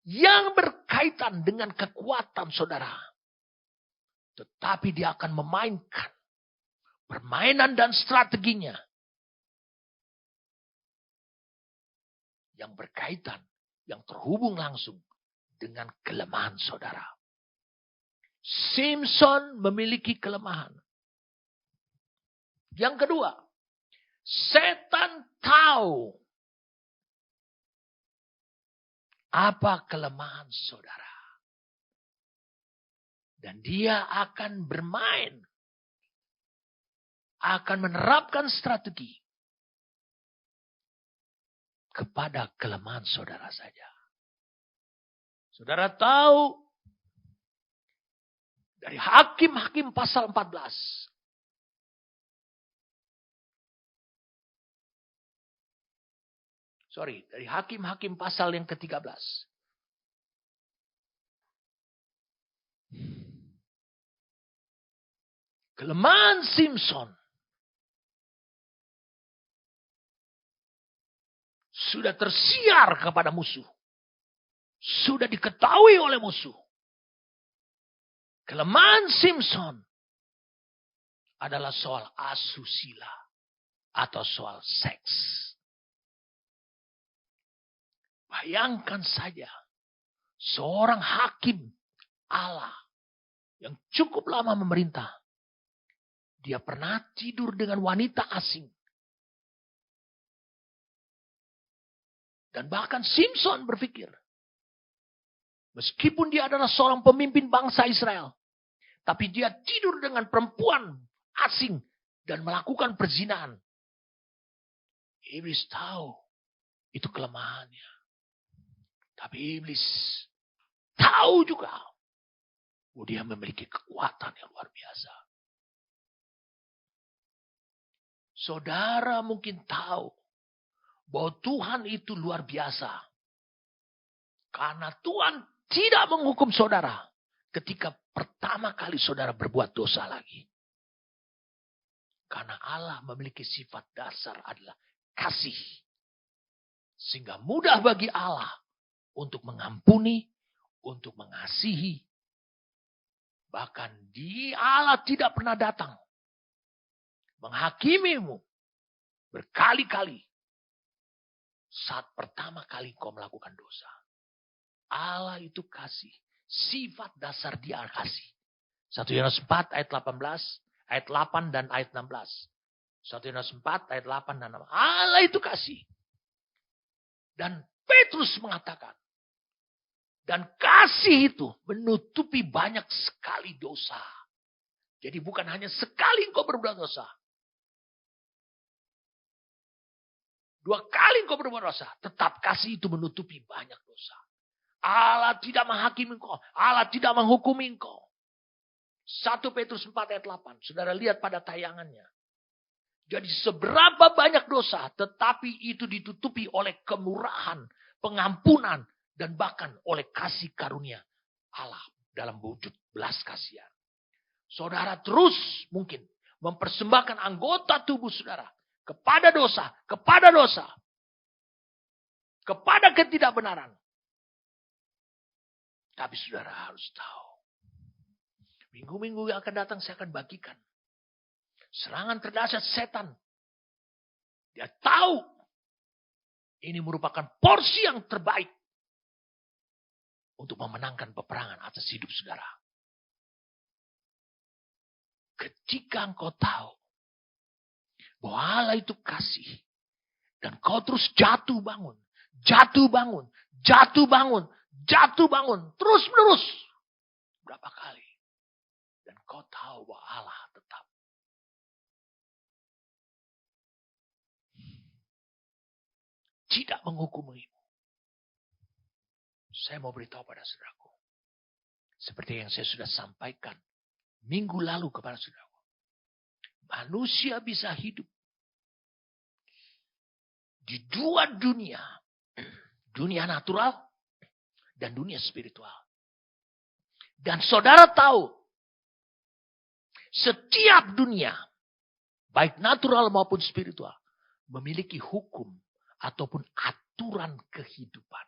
S1: yang berkaitan dengan kekuatan saudara. Tetapi dia akan memainkan permainan dan strateginya yang berkaitan, yang terhubung langsung dengan kelemahan saudara. Simson memiliki kelemahan. Yang kedua, setan tahu apa kelemahan saudara. Dan dia akan bermain. Akan menerapkan strategi. Kepada kelemahan saudara saja. Saudara tahu. Dari Hakim-Hakim pasal 14. Dari Hakim-Hakim pasal yang ke-13. Kelemahan Simson sudah tersiar kepada musuh. Sudah diketahui oleh musuh. Kelemahan Simson adalah soal asusila atau soal seks. Bayangkan saja seorang hakim Allah yang cukup lama memerintah. Dia pernah tidur dengan wanita asing. Dan bahkan Simson berpikir, meskipun dia adalah seorang pemimpin bangsa Israel, tapi dia tidur dengan perempuan asing dan melakukan perzinahan. Iblis tahu itu kelemahannya. Tapi iblis tahu juga bahwa dia memiliki kekuatan yang luar biasa. Saudara mungkin tahu bahwa Tuhan itu luar biasa. Karena Tuhan tidak menghukum saudara ketika pertama kali saudara berbuat dosa lagi. Karena Allah memiliki sifat dasar adalah kasih. Sehingga mudah bagi Allah untuk mengampuni, untuk mengasihi. Bahkan Allah tidak pernah datang menghakimimu berkali-kali saat pertama kali kau melakukan dosa. Allah itu kasih. Sifat dasar dia kasih. 1 Yohanes 4 ayat 18, ayat 8 dan ayat 16. 1 Yohanes 4 ayat 8 dan 16. Allah itu kasih. Dan Petrus mengatakan, dan kasih itu menutupi banyak sekali dosa. Jadi bukan hanya sekali engkau berbuat dosa. 2 kali engkau berbuat dosa. Tetap kasih itu menutupi banyak dosa. Allah tidak menghakimi engkau. Allah tidak menghukumi engkau. 1 Petrus 4 ayat 8. Saudara lihat pada tayangannya. Jadi seberapa banyak dosa, tetapi itu ditutupi oleh kemurahan, pengampunan, dan bahkan oleh kasih karunia Allah dalam wujud belas kasihan. Saudara terus mungkin mempersembahkan anggota tubuh saudara kepada dosa, kepada ketidakbenaran. Tapi saudara harus tahu, minggu-minggu yang akan datang saya akan bagikan serangan terdahsyat setan. Dia tahu ini merupakan porsi yang terbaik untuk memenangkan peperangan atas hidup saudara. Ketika engkau tahu bahwa Allah itu kasih, dan kau terus jatuh bangun, terus menerus. Berapa kali? Dan kau tahu bahwa Allah tetap. Tidak menghukumimu. Saya mau beritahu pada saudaraku. Seperti yang saya sudah sampaikan minggu lalu kepada saudaraku. Manusia bisa hidup di 2 dunia. Dunia natural dan dunia spiritual. Dan saudara tahu, setiap dunia, baik natural maupun spiritual, memiliki hukum ataupun aturan kehidupan.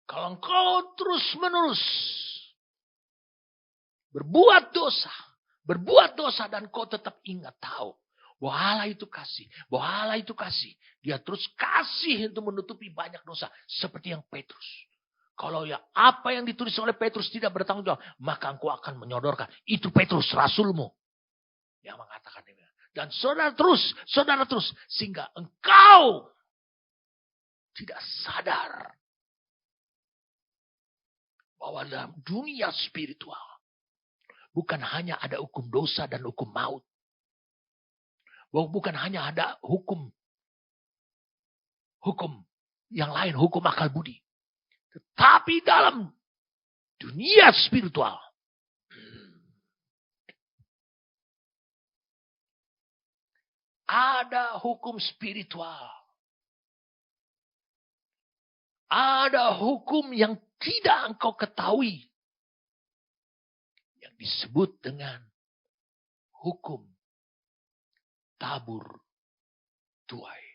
S1: Kalau engkau terus-menerus berbuat dosa dan kau tetap ingat tahu bahwa Allah itu kasih, Dia terus kasih untuk menutupi banyak dosa seperti yang Petrus. Kalau apa yang ditulis oleh Petrus tidak bertanggung jawab, maka engkau akan menyodorkan itu Petrus rasulmu yang mengatakan ini. Dan saudara terus sehingga engkau tidak sadar bahwa dalam dunia spiritual bukan hanya ada hukum dosa dan hukum maut. Bahwa bukan hanya ada hukum yang lain, hukum akal budi. Tetapi dalam dunia spiritual ada hukum spiritual. Ada hukum yang tidak engkau ketahui. Yang disebut dengan hukum tabur tuai.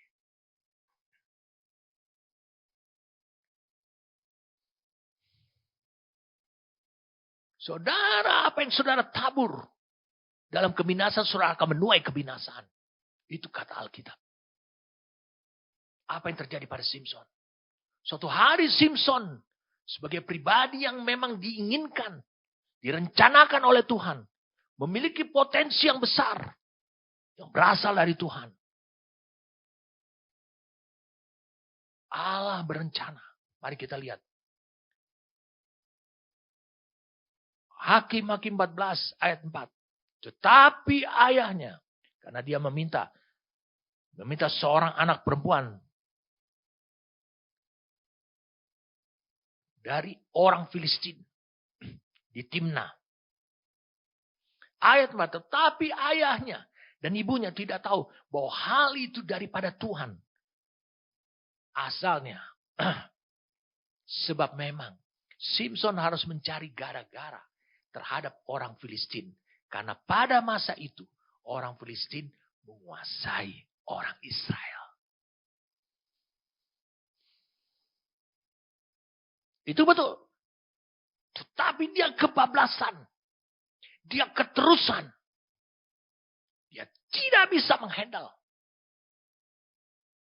S1: Saudara, apa yang saudara tabur dalam kebinasaan, saudara akan menuai kebinasaan. Itu kata Alkitab. Apa yang terjadi pada Simpson? Suatu hari Simpson sebagai pribadi yang memang diinginkan, direncanakan oleh Tuhan, memiliki potensi yang besar yang berasal dari Tuhan. Allah berencana. Mari kita lihat. Hakim-Hakim 14 ayat 4. Tetapi ayahnya, karena dia meminta seorang anak perempuan dari orang Filistin di Timna. Ayat 4, tetapi ayahnya dan ibunya tidak tahu bahwa hal itu daripada Tuhan. Asalnya. Sebab memang Simson harus mencari gara-gara terhadap orang Filistin. Karena pada masa itu orang Filistin menguasai orang Israel. Itu betul. Tetapi dia kebablasan. Dia keterusan. Dia tidak bisa menghandle.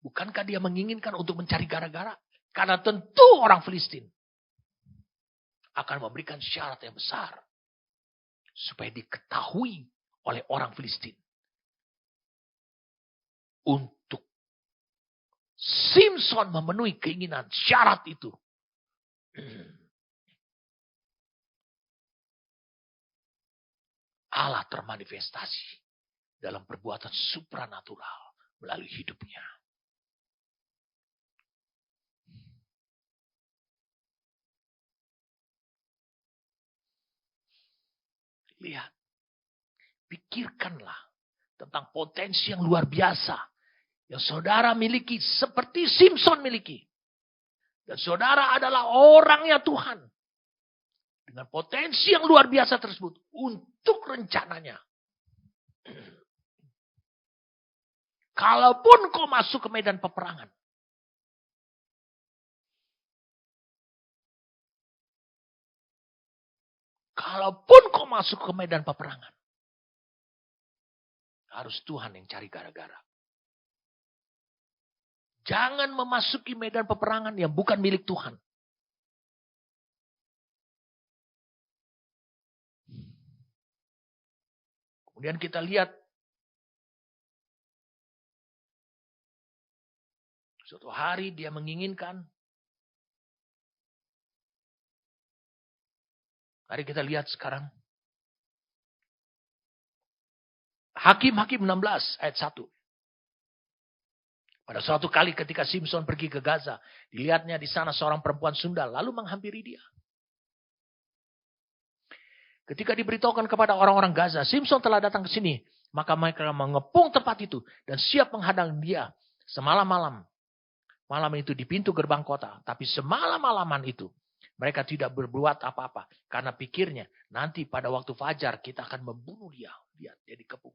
S1: Bukankah dia menginginkan untuk mencari gara-gara? Karena tentu orang Filistin akan memberikan syarat yang besar. Supaya diketahui oleh orang Filistin. Untuk Simson memenuhi keinginan syarat itu. Allah termanifestasi dalam perbuatan supranatural melalui hidupnya. Lihat, pikirkanlah tentang potensi yang luar biasa yang saudara miliki seperti Simson miliki. Dan saudara adalah orangnya Tuhan. Dengan potensi yang luar biasa tersebut untuk rencananya. Kalaupun kau masuk ke medan peperangan. Kalaupun kau masuk ke medan peperangan. Harus Tuhan yang cari gara-gara. Jangan memasuki medan peperangan yang bukan milik Tuhan. Kemudian kita lihat. Suatu hari dia menginginkan. Mari kita lihat sekarang. Hakim-Hakim 16 ayat 1. Pada suatu kali ketika Simson pergi ke Gaza, dilihatnya di sana seorang perempuan sundal lalu menghampiri dia. Ketika diberitahukan kepada orang-orang Gaza, Simson telah datang ke sini, maka mereka mengepung tempat itu dan siap menghadang dia semalam-malam. Malam itu di pintu gerbang kota, tapi semalam-malaman itu mereka tidak berbuat apa-apa karena pikirnya nanti pada waktu fajar kita akan membunuh dia. Dia dikepung.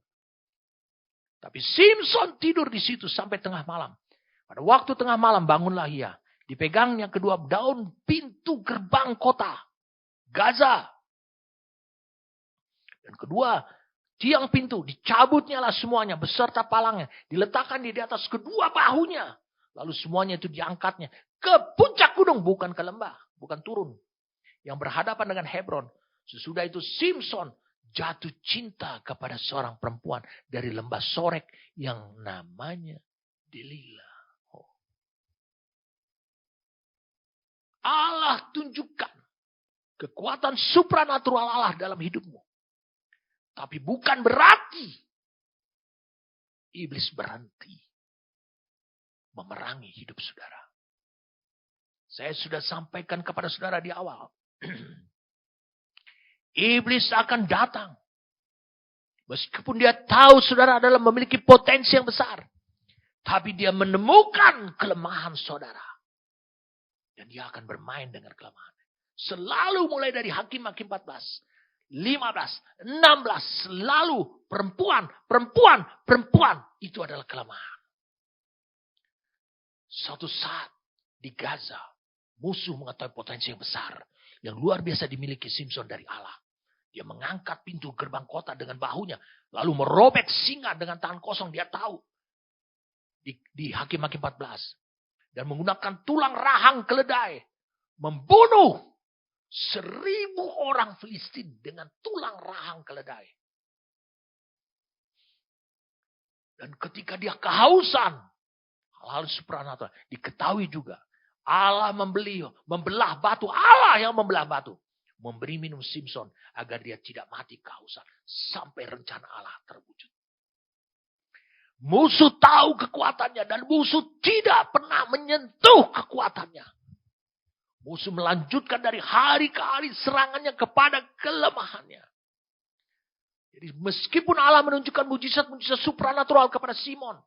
S1: Tapi Simson tidur di situ sampai tengah malam. Pada waktu tengah malam bangunlah ia. Dipegangnya kedua daun pintu gerbang kota Gaza. Dan kedua tiang pintu dicabutnya lah semuanya beserta palangnya. Diletakkan di atas kedua bahunya. Lalu semuanya itu diangkatnya ke puncak gunung. Bukan ke lembah. Bukan turun. Yang berhadapan dengan Hebron. Sesudah itu Simson jatuh cinta kepada seorang perempuan dari lembah Sorek yang namanya Delila. Oh. Allah tunjukkan kekuatan supranatural Allah dalam hidupmu. Tapi bukan berarti iblis berhenti memerangi hidup saudara. Saya sudah sampaikan kepada saudara di awal. Iblis akan datang. Meskipun dia tahu saudara adalah memiliki potensi yang besar. Tapi dia menemukan kelemahan saudara. Dan dia akan bermain dengan kelemahan. Selalu mulai dari Hakim-Hakim 14, 15, 16. Selalu perempuan. Itu adalah kelemahan. Suatu saat di Gaza. Musuh mengetahui potensi yang besar. Yang luar biasa dimiliki Simson dari Allah. Dia mengangkat pintu gerbang kota dengan bahunya. Lalu merobek singa dengan tangan kosong. Dia tahu. Di Hakim-Hakim 14. Dan menggunakan tulang rahang keledai. Membunuh 1.000 orang Filistin dengan tulang rahang keledai. Dan ketika dia kehausan. Hal-hal supranatural. Diketahui juga. Allah membelah batu. Allah yang membelah batu. Memberi minum Simson agar dia tidak mati kehausan. Sampai rencana Allah terwujud. Musuh tahu kekuatannya. Dan musuh tidak pernah menyentuh kekuatannya. Musuh melanjutkan dari hari ke hari serangannya kepada kelemahannya. Jadi meskipun Allah menunjukkan mujizat-mujizat supranatural kepada Simson.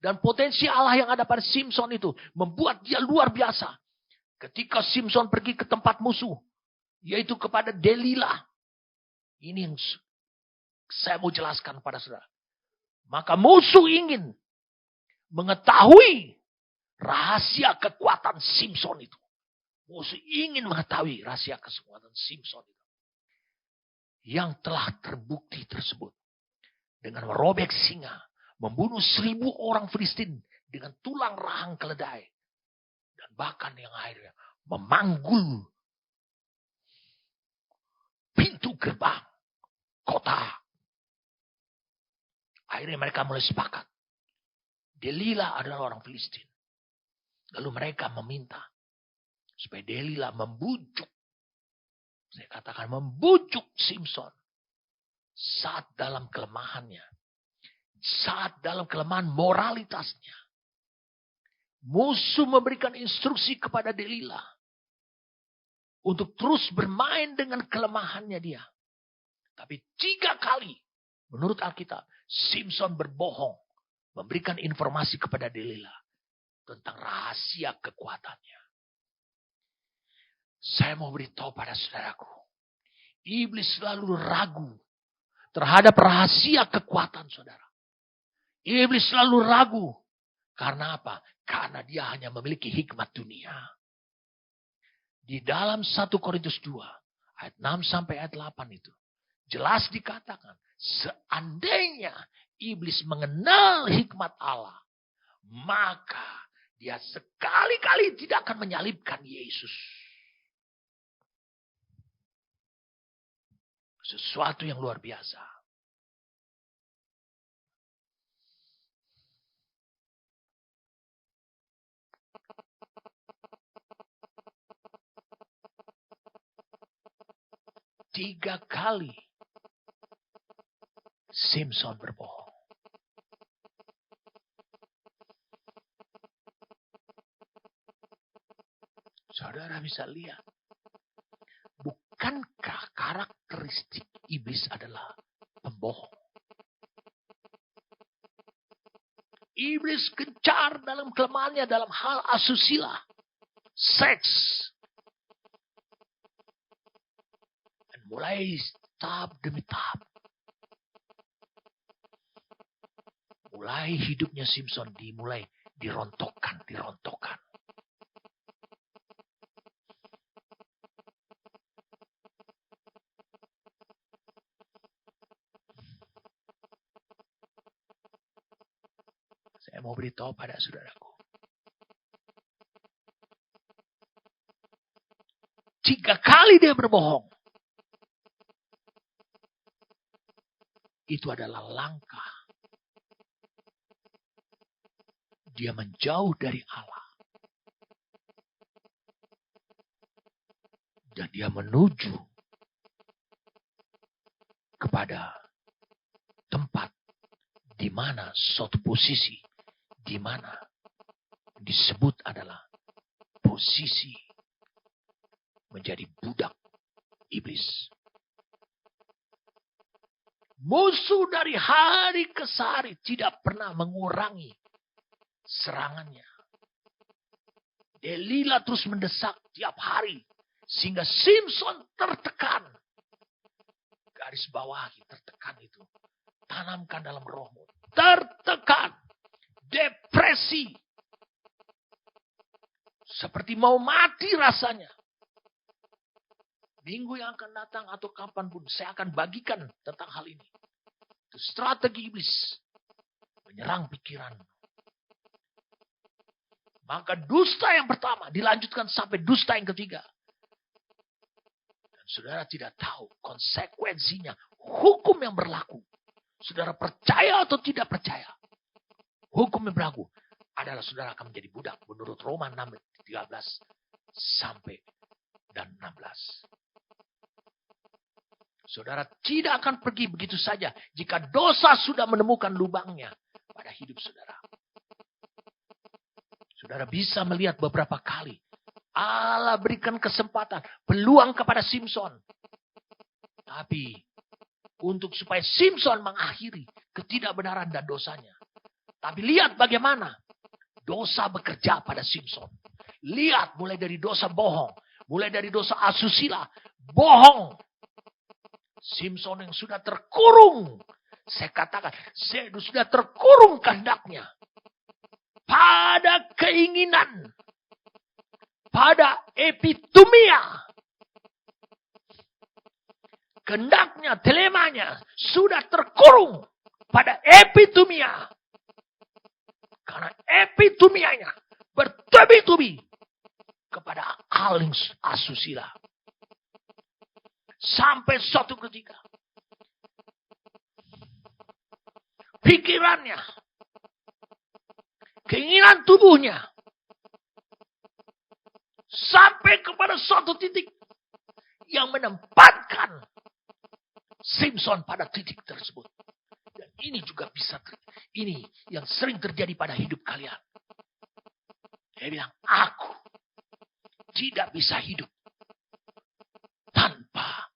S1: Dan potensi Allah yang ada pada Simson itu membuat dia luar biasa. Ketika Simpson pergi ke tempat musuh, yaitu kepada Delilah. Ini yang saya mau jelaskan pada saudara. Maka musuh ingin mengetahui rahasia kekuatan Simpson itu. Musuh ingin mengetahui rahasia kekuatan Simpson itu. Yang telah terbukti tersebut. Dengan merobek singa. Membunuh 1.000 orang Filistin. Dengan tulang rahang keledai. Dan bahkan yang akhirnya memanggul pintu gerbang kota. Akhirnya mereka mulai sepakat. Delilah adalah orang Filistin. Lalu mereka meminta supaya Delilah membujuk. Saya katakan membujuk Simpson. Saat dalam kelemahannya. Saat dalam kelemahan moralitasnya. Musuh memberikan instruksi kepada Delilah. Untuk terus bermain dengan kelemahannya dia. Tapi 3 kali. Menurut Alkitab. Simpson berbohong. Memberikan informasi kepada Delilah. Tentang rahasia kekuatannya. Saya mau beritahu pada saudaraku. Iblis selalu ragu. Terhadap rahasia kekuatan saudara. Iblis selalu ragu. Karena apa? Karena dia hanya memiliki hikmat dunia. Di dalam 1 Korintus 2. Ayat 6 sampai ayat 8 itu. Jelas dikatakan. Seandainya iblis mengenal hikmat Allah. Maka dia sekali-kali tidak akan menyalibkan Yesus. Sesuatu yang luar biasa. Tiga kali Simpson berbohong. Saudara bisa lihat. Bukankah karakteristik iblis adalah pembohong? Iblis gencar dalam kelemahannya dalam hal asusila. Seks. Dan mulai tahap demi tahap. Mulai hidupnya Simpson dimulai dirontokkan. Saya mau beritahu pada saudaraku. 3 kali dia berbohong. Itu adalah langkah. Dia menjauh dari Allah. Dan dia menuju kepada tempat di mana suatu posisi di mana disebut adalah posisi menjadi budak iblis. Musuh dari hari ke hari tidak pernah mengurangi serangannya. Delilah terus mendesak tiap hari sehingga Simpson tertekan. Garis bawahi tertekan itu. Tanamkan dalam rohmu. Tertekan. Depresi. Seperti mau mati rasanya. Minggu yang akan datang atau kapanpun saya akan bagikan tentang hal ini. Itu strategi iblis. Menyerang pikiran. Maka dusta yang pertama dilanjutkan sampai dusta yang ketiga. Dan saudara tidak tahu konsekuensinya. Hukum yang berlaku. Saudara percaya atau tidak percaya. Hukum yang berlaku adalah saudara akan menjadi budak. Menurut Roma 6:13 sampai dan 16. Saudara tidak akan pergi begitu saja. Jika dosa sudah menemukan lubangnya pada hidup saudara. Saudara bisa melihat beberapa kali. Allah berikan kesempatan. Peluang kepada Simpson. Tapi untuk supaya Simpson mengakhiri ketidakbenaran dan dosanya. Tapi lihat bagaimana dosa bekerja pada Simpson. Lihat mulai dari dosa bohong. Mulai dari dosa asusila. Bohong. Simpson yang sudah terkurung. Saya katakan, sudah terkurung kehendaknya. Pada keinginan. Pada epitumia. Kehendaknya, telemanya. Sudah terkurung. Pada epitumia. Karena epitumianya bertubi-tubi kepada aling asusila. Sampai suatu ketika. Pikirannya. Keinginan tubuhnya. Sampai kepada suatu titik. Yang menempatkan Simpson pada titik tersebut. Dan ini juga bisa ini yang sering terjadi pada hidup kalian. Dia bilang, aku tidak bisa hidup tanpa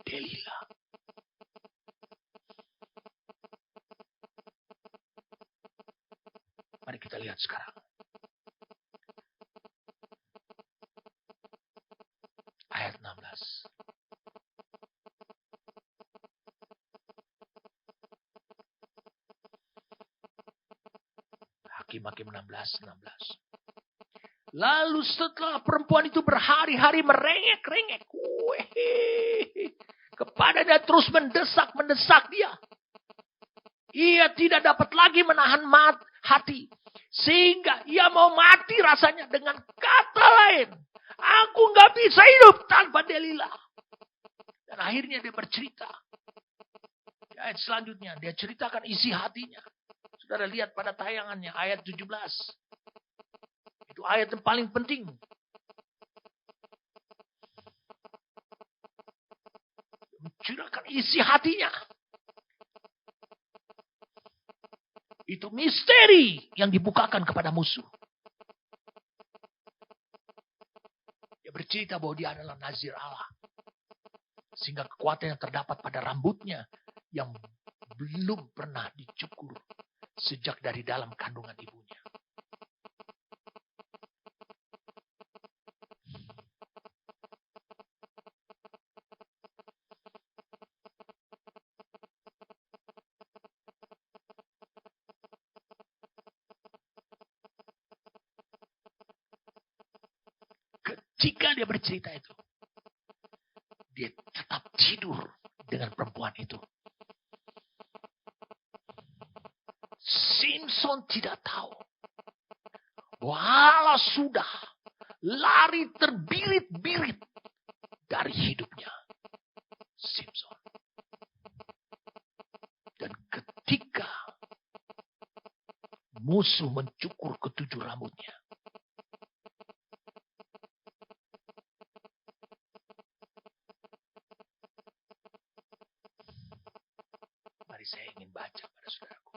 S1: Delila. Mari kita lihat sekarang. Ayat 16. Hakim 16. Lalu setelah perempuan itu berhari-hari merengek-rengek. Kepadanya terus mendesak dia. Ia tidak dapat lagi menahan hati. Sehingga ia mau mati rasanya. Dengan kata lain. Aku gak bisa hidup tanpa Delila. Dan akhirnya dia bercerita. Di ayat selanjutnya dia ceritakan isi hatinya. Saudara lihat pada tayangannya ayat 17. Itu ayat yang paling penting. Mencurahkan isi hatinya. Itu misteri yang dibukakan kepada musuh. Dia bercerita bahwa dia adalah Nazir Allah. Sehingga kekuatan yang terdapat pada rambutnya yang belum pernah dicukur sejak dari dalam kandungan ibunya. Ketika dia bercerita itu, dia tetap tidur dengan perempuan itu. Simpson tidak tahu. Walau sudah lari terbirit-birit dari hidupnya. Simpson. Dan ketika musuh mencukur ketujuh rambutnya. Mari saya ingin baca pada saudaraku.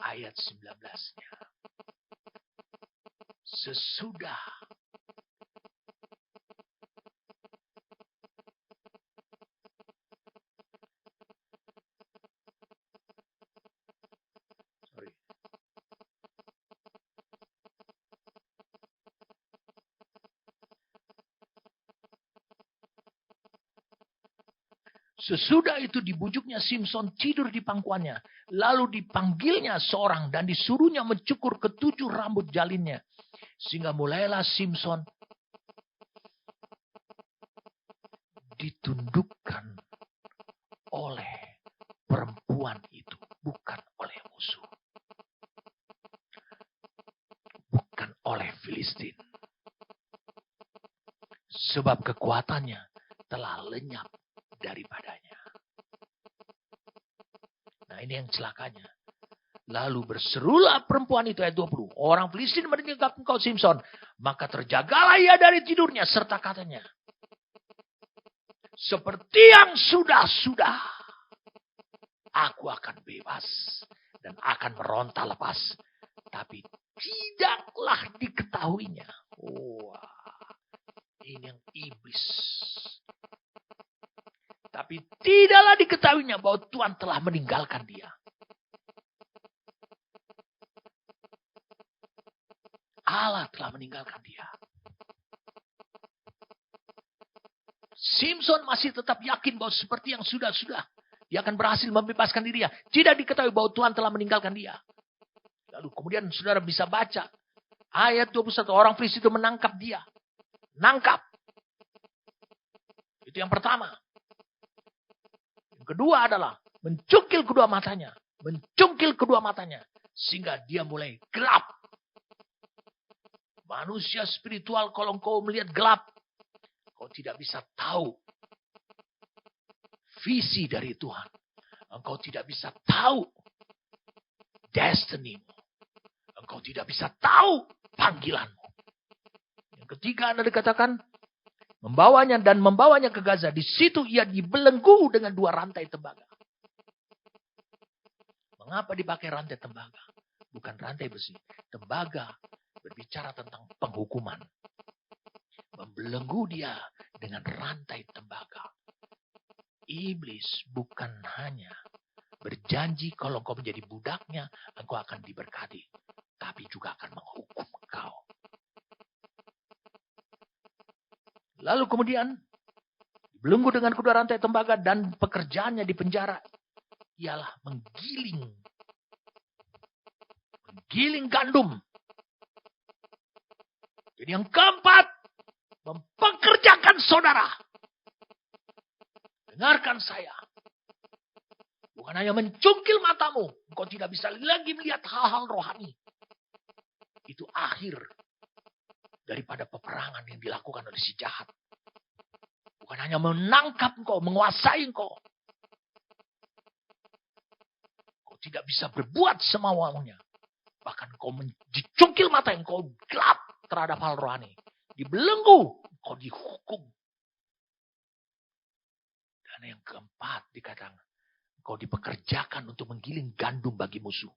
S1: Ayat 19-nya. Sesudah Sesudah itu dibujuknya Simpson tidur di pangkuannya. Lalu dipanggilnya seorang dan disuruhnya mencukur ketujuh rambut jalinnya. Sehingga mulailah Simpson ditundukkan oleh perempuan itu. Bukan oleh musuh. Bukan oleh Filistin. Sebab kekuatannya telah lenyap daripadanya. Nah ini yang celakanya. Lalu berserulah perempuan itu ayat 20. Orang Filistin mendengar engkau Simpson. Maka terjagalah ia dari tidurnya. Serta katanya. Seperti yang sudah-sudah. Aku akan bebas. Dan akan meronta lepas. Tapi tidaklah diketahuinya. Wah. Ini yang iblis. Tapi tidaklah diketahuinya bahwa Tuhan telah meninggalkan dia. Allah telah meninggalkan dia. Simpson masih tetap yakin bahwa seperti yang sudah-sudah, dia akan berhasil membebaskan dirinya. Tidak diketahui bahwa Tuhan telah meninggalkan dia. Lalu kemudian saudara bisa baca ayat 21, orang Filistin itu menangkap dia. Nangkap. Itu yang pertama. Yang kedua adalah mencungkil kedua matanya. Mencungkil kedua matanya. Sehingga dia mulai gelap. Manusia spiritual, kalau engkau melihat gelap, kau tidak bisa tahu visi dari Tuhan. Engkau tidak bisa tahu destiny-mu. Engkau tidak bisa tahu panggilanmu. Yang ketiga Anda dikatakan membawanya ke Gaza. Di situ ia dibelenggu dengan 2 rantai tembaga. Mengapa dipakai rantai tembaga? Bukan rantai besi. Tembaga berbicara tentang penghukuman. Membelenggu dia dengan rantai tembaga. Iblis bukan hanya berjanji kalau engkau menjadi budaknya, engkau akan diberkati. Tapi juga akan menghukum engkau. Lalu kemudian dibelenggu dengan kedua rantai tembaga dan pekerjaannya di penjara ialah menggiling gandum. Jadi yang keempat, mempekerjakan saudara. Dengarkan saya. Bukan hanya mencungkil matamu, engkau tidak bisa lagi melihat hal-hal rohani. Itu akhir daripada peperangan yang dilakukan oleh si jahat. Bukan hanya menangkap engkau, menguasai engkau. Kau tidak bisa berbuat semaunya. Bahkan kau dicungkil mata, engkau gelap terhadap hal rohani. Dibelenggu, engkau dihukum. Dan yang keempat dikatakan, engkau dipekerjakan untuk menggiling gandum bagi musuh.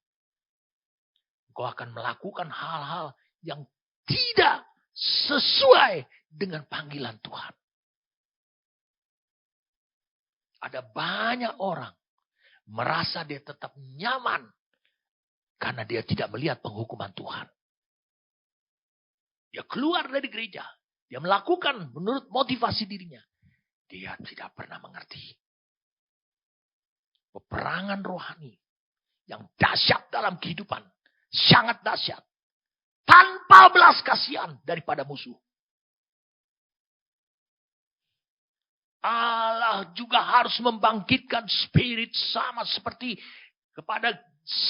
S1: Engkau akan melakukan hal-hal yang tidak sesuai dengan panggilan Tuhan. Ada banyak orang merasa dia tetap nyaman karena dia tidak melihat penghukuman Tuhan. Dia keluar dari gereja. Dia melakukan menurut motivasi dirinya. Dia tidak pernah mengerti peperangan rohani yang dahsyat dalam kehidupan. Sangat dahsyat. Tanpa belas kasihan daripada musuh. Allah juga harus membangkitkan spirit sama seperti kepada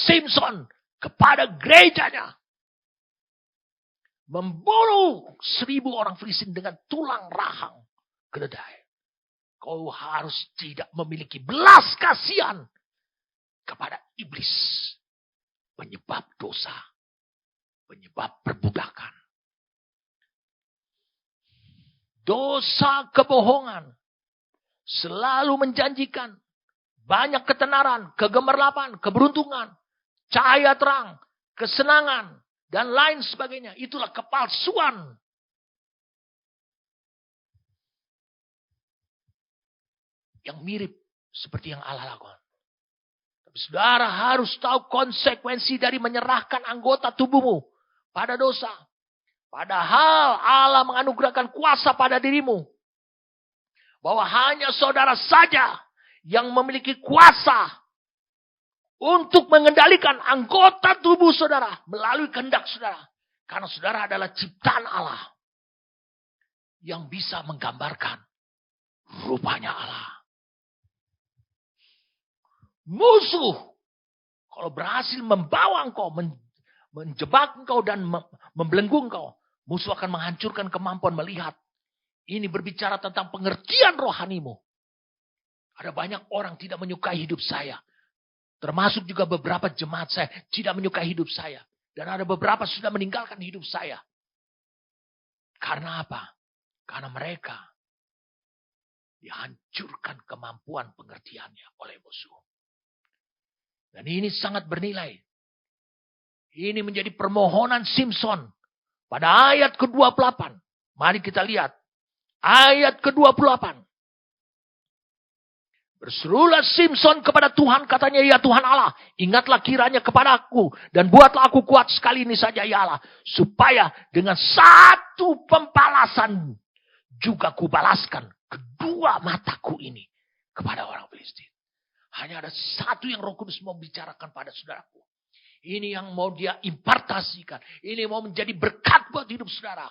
S1: Simpson, kepada gerejanya. Membunuh 1000 orang Filistin dengan tulang rahang keledai. Kau harus tidak memiliki belas kasihan kepada iblis. Penyebab dosa. Penyebab perbudakan. Dosa kebohongan. Selalu menjanjikan. Banyak ketenaran, kegemerlapan, keberuntungan. Cahaya terang, kesenangan. Dan lain sebagainya. Itulah kepalsuan. Yang mirip seperti yang Allah lakukan. Tapi saudara harus tahu konsekuensi dari menyerahkan anggota tubuhmu pada dosa. Padahal Allah menganugerahkan kuasa pada dirimu. Bahwa hanya saudara saja yang memiliki kuasa untuk mengendalikan anggota tubuh saudara melalui kehendak saudara. Karena saudara adalah ciptaan Allah yang bisa menggambarkan rupanya Allah. Musuh, kalau berhasil membawa engkau, menjebak engkau dan membelenggu engkau, musuh akan menghancurkan kemampuan melihat. Ini berbicara tentang pengertian rohanimu. Ada banyak orang tidak menyukai hidup saya. Termasuk juga beberapa jemaat saya tidak menyukai hidup saya. Dan ada beberapa sudah meninggalkan hidup saya. Karena apa? Karena mereka dihancurkan kemampuan pengertiannya oleh musuh. Dan ini sangat bernilai. Ini menjadi permohonan Simpson. Pada ayat ke-28. Mari kita lihat. Ayat ke-28. Berserulah Simson kepada Tuhan, katanya, ya Tuhan Allah, ingatlah kiranya kepadaku, dan buatlah aku kuat sekali ini saja ya Allah, supaya dengan satu pembalasan juga kubalaskan kedua mataku ini kepada orang Filistin. Hanya ada satu yang Roh Kudus mau bicarakan pada saudaraku. Ini yang mau dia impartasikan. Ini mau menjadi berkat buat hidup saudara.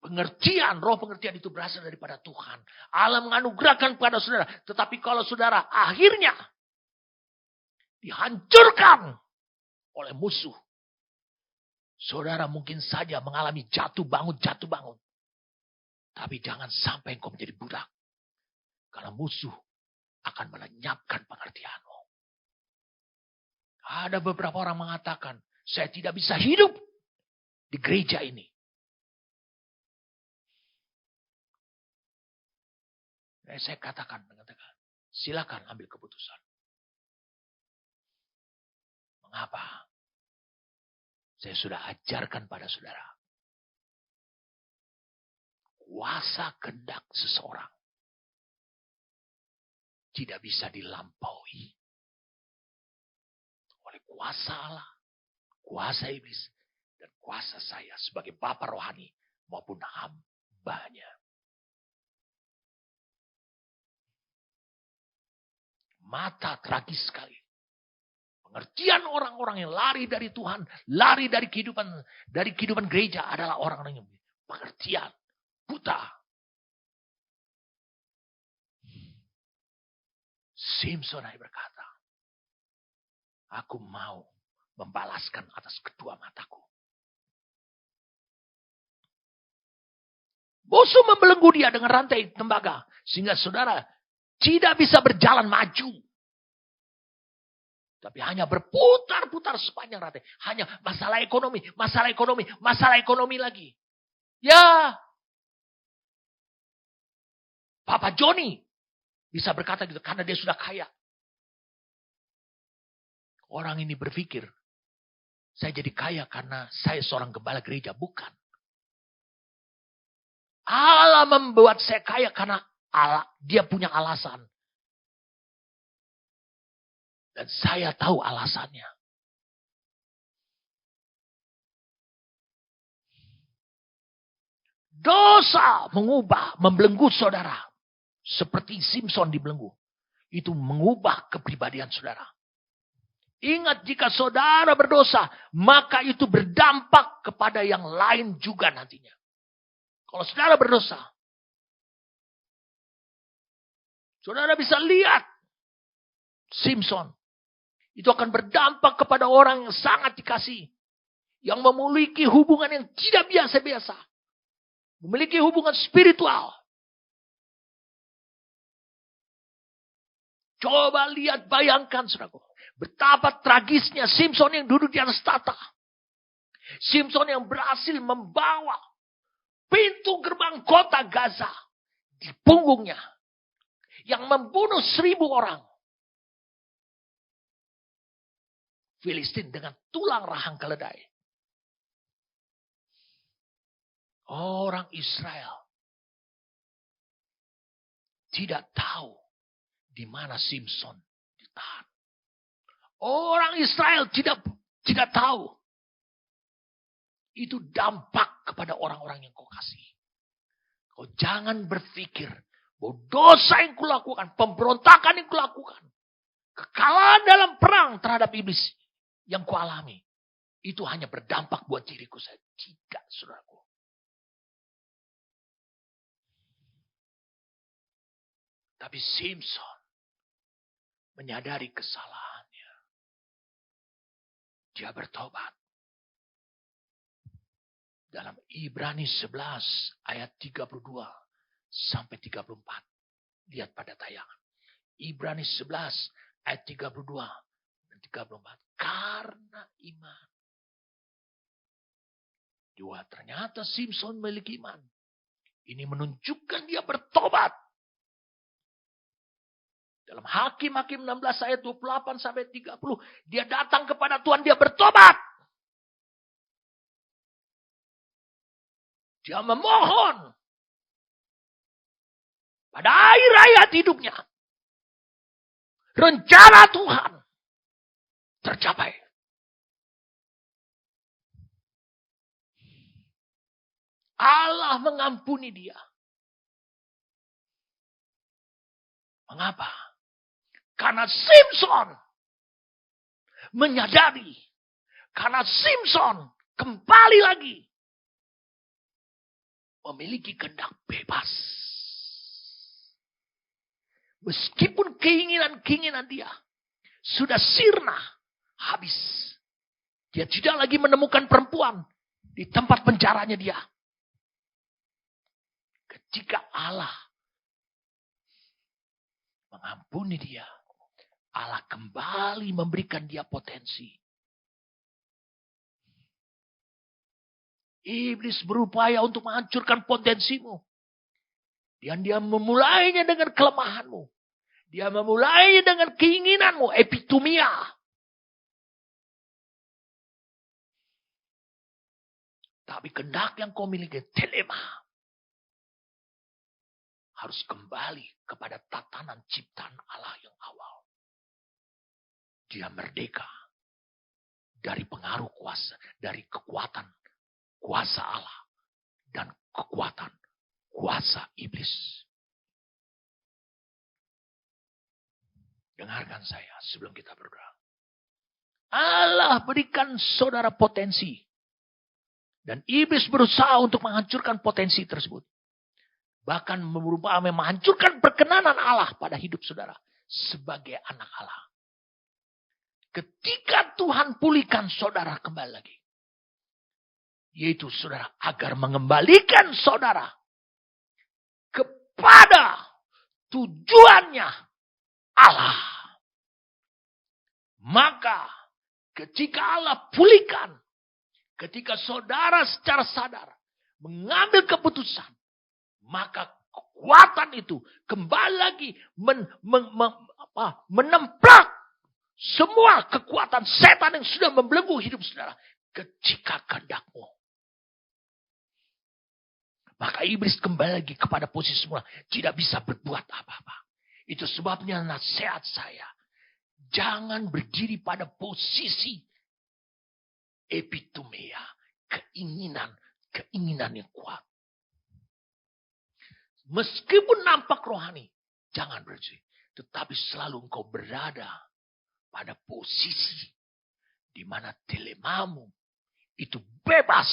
S1: Pengertian, roh pengertian itu berasal daripada Tuhan. Allah menganugerahkan kepada saudara. Tetapi kalau saudara akhirnya dihancurkan oleh musuh, saudara mungkin saja mengalami jatuh bangun. Tapi jangan sampai engkau menjadi budak. Karena musuh akan melenyapkan pengertianmu. Ada beberapa orang mengatakan, saya tidak bisa hidup di gereja ini. Saya katakan, silakan ambil keputusan. Mengapa? Saya sudah ajarkan pada saudara. Kuasa kehendak seseorang tidak bisa dilampaui oleh kuasa Allah, kuasa iblis, dan kuasa saya sebagai bapa rohani maupun hambanya. Mata tragis sekali. Pengertian orang-orang yang lari dari Tuhan, lari dari kehidupan gereja adalah orang-orang yang pengertian buta. Simson berkata, aku mau membalaskan atas kedua mataku. Musuh membelenggu dia dengan rantai tembaga. Sehingga saudara tidak bisa berjalan maju. Tapi hanya berputar-putar sepanjang rantai. Hanya masalah ekonomi lagi. Ya. Papa Johnny bisa berkata gitu karena dia sudah kaya. Orang ini berpikir, saya jadi kaya karena saya seorang gembala gereja. Bukan. Allah membuat saya kaya karena Allah, dia punya alasan. Dan saya tahu alasannya. Dosa membelenggu saudara. Seperti Simson dibelenggu. Itu mengubah kepribadian saudara. Ingat, jika saudara berdosa, maka itu berdampak kepada yang lain juga nantinya. Kalau saudara berdosa, saudara bisa lihat Simson. Itu akan berdampak kepada orang yang sangat dikasihi. Yang memiliki hubungan yang tidak biasa-biasa. Memiliki hubungan spiritual. Coba lihat, bayangkan saudaraku. Betapa tragisnya Simson yang duduk di atas tahta. Simson yang berhasil membawa pintu gerbang kota Gaza di punggungnya. Yang membunuh 1.000 orang. Filistin dengan tulang rahang keledai. Orang Israel tidak tahu di mana Simson ditahan. Orang Israel tidak tahu. Itu dampak kepada orang-orang yang kau kasih. Kau jangan berpikir bahwa dosa yang kulakukan, pemberontakan yang kulakukan, kekalahan dalam perang terhadap iblis yang kualami, itu hanya berdampak buat diriku saya. Tidak, saudaraku. Tapi Simson menyadari kesalahannya. Dia bertobat. Dalam Ibrani 11 ayat 32 sampai 34. Lihat pada tayangan. Ibrani 11 ayat 32 dan 34. Karena iman. Dua, ternyata Simson memiliki iman. Ini menunjukkan dia bertobat. Dalam Hakim-Hakim 16 ayat 28 sampai 30. Dia datang kepada Tuhan, dia bertobat. Dia memohon pada akhir hayat hidupnya. rencana Tuhan tercapai. Allah mengampuni dia. Mengapa? Karena Simpson menyadari. Karena Simpson kembali lagi memiliki kehendak bebas. Meskipun keinginan-keinginan dia sudah sirna, habis. Dia tidak lagi menemukan perempuan di tempat penjaranya dia. Ketika Allah mengampuni dia, Allah kembali memberikan dia potensi. Iblis berupaya untuk menghancurkan potensimu. Dan dia memulainya dengan kelemahanmu. Dia memulainya dengan keinginanmu, epitumia. Tapi kehendak yang kau miliki, telema. Harus kembali kepada tatanan ciptaan Allah yang awal. Dia merdeka dari pengaruh kuasa, dari kekuatan kuasa Allah dan kekuatan kuasa iblis. Dengarkan saya sebelum kita berdoa. Allah berikan saudara potensi. Dan iblis berusaha untuk menghancurkan potensi tersebut. Bahkan menghancurkan perkenanan Allah pada hidup saudara. Sebagai anak Allah. Ketika Tuhan pulihkan saudara kembali lagi. Yaitu saudara agar mengembalikan saudara. Kepada tujuannya Allah. Maka ketika Allah pulihkan. Ketika saudara secara sadar mengambil keputusan. Maka kekuatan itu kembali lagi menemplak semua kekuatan setan yang sudah membelenggu hidup saudara. Ketika kehendakmu. Maka iblis kembali lagi kepada posisi semula. Tidak bisa berbuat apa-apa. Itu sebabnya nasihat saya. Jangan berdiri pada posisi epitumia. Keinginan yang kuat. Meskipun nampak rohani, jangan berdiri. Tetapi selalu engkau berada pada posisi di mana telemamu itu bebas.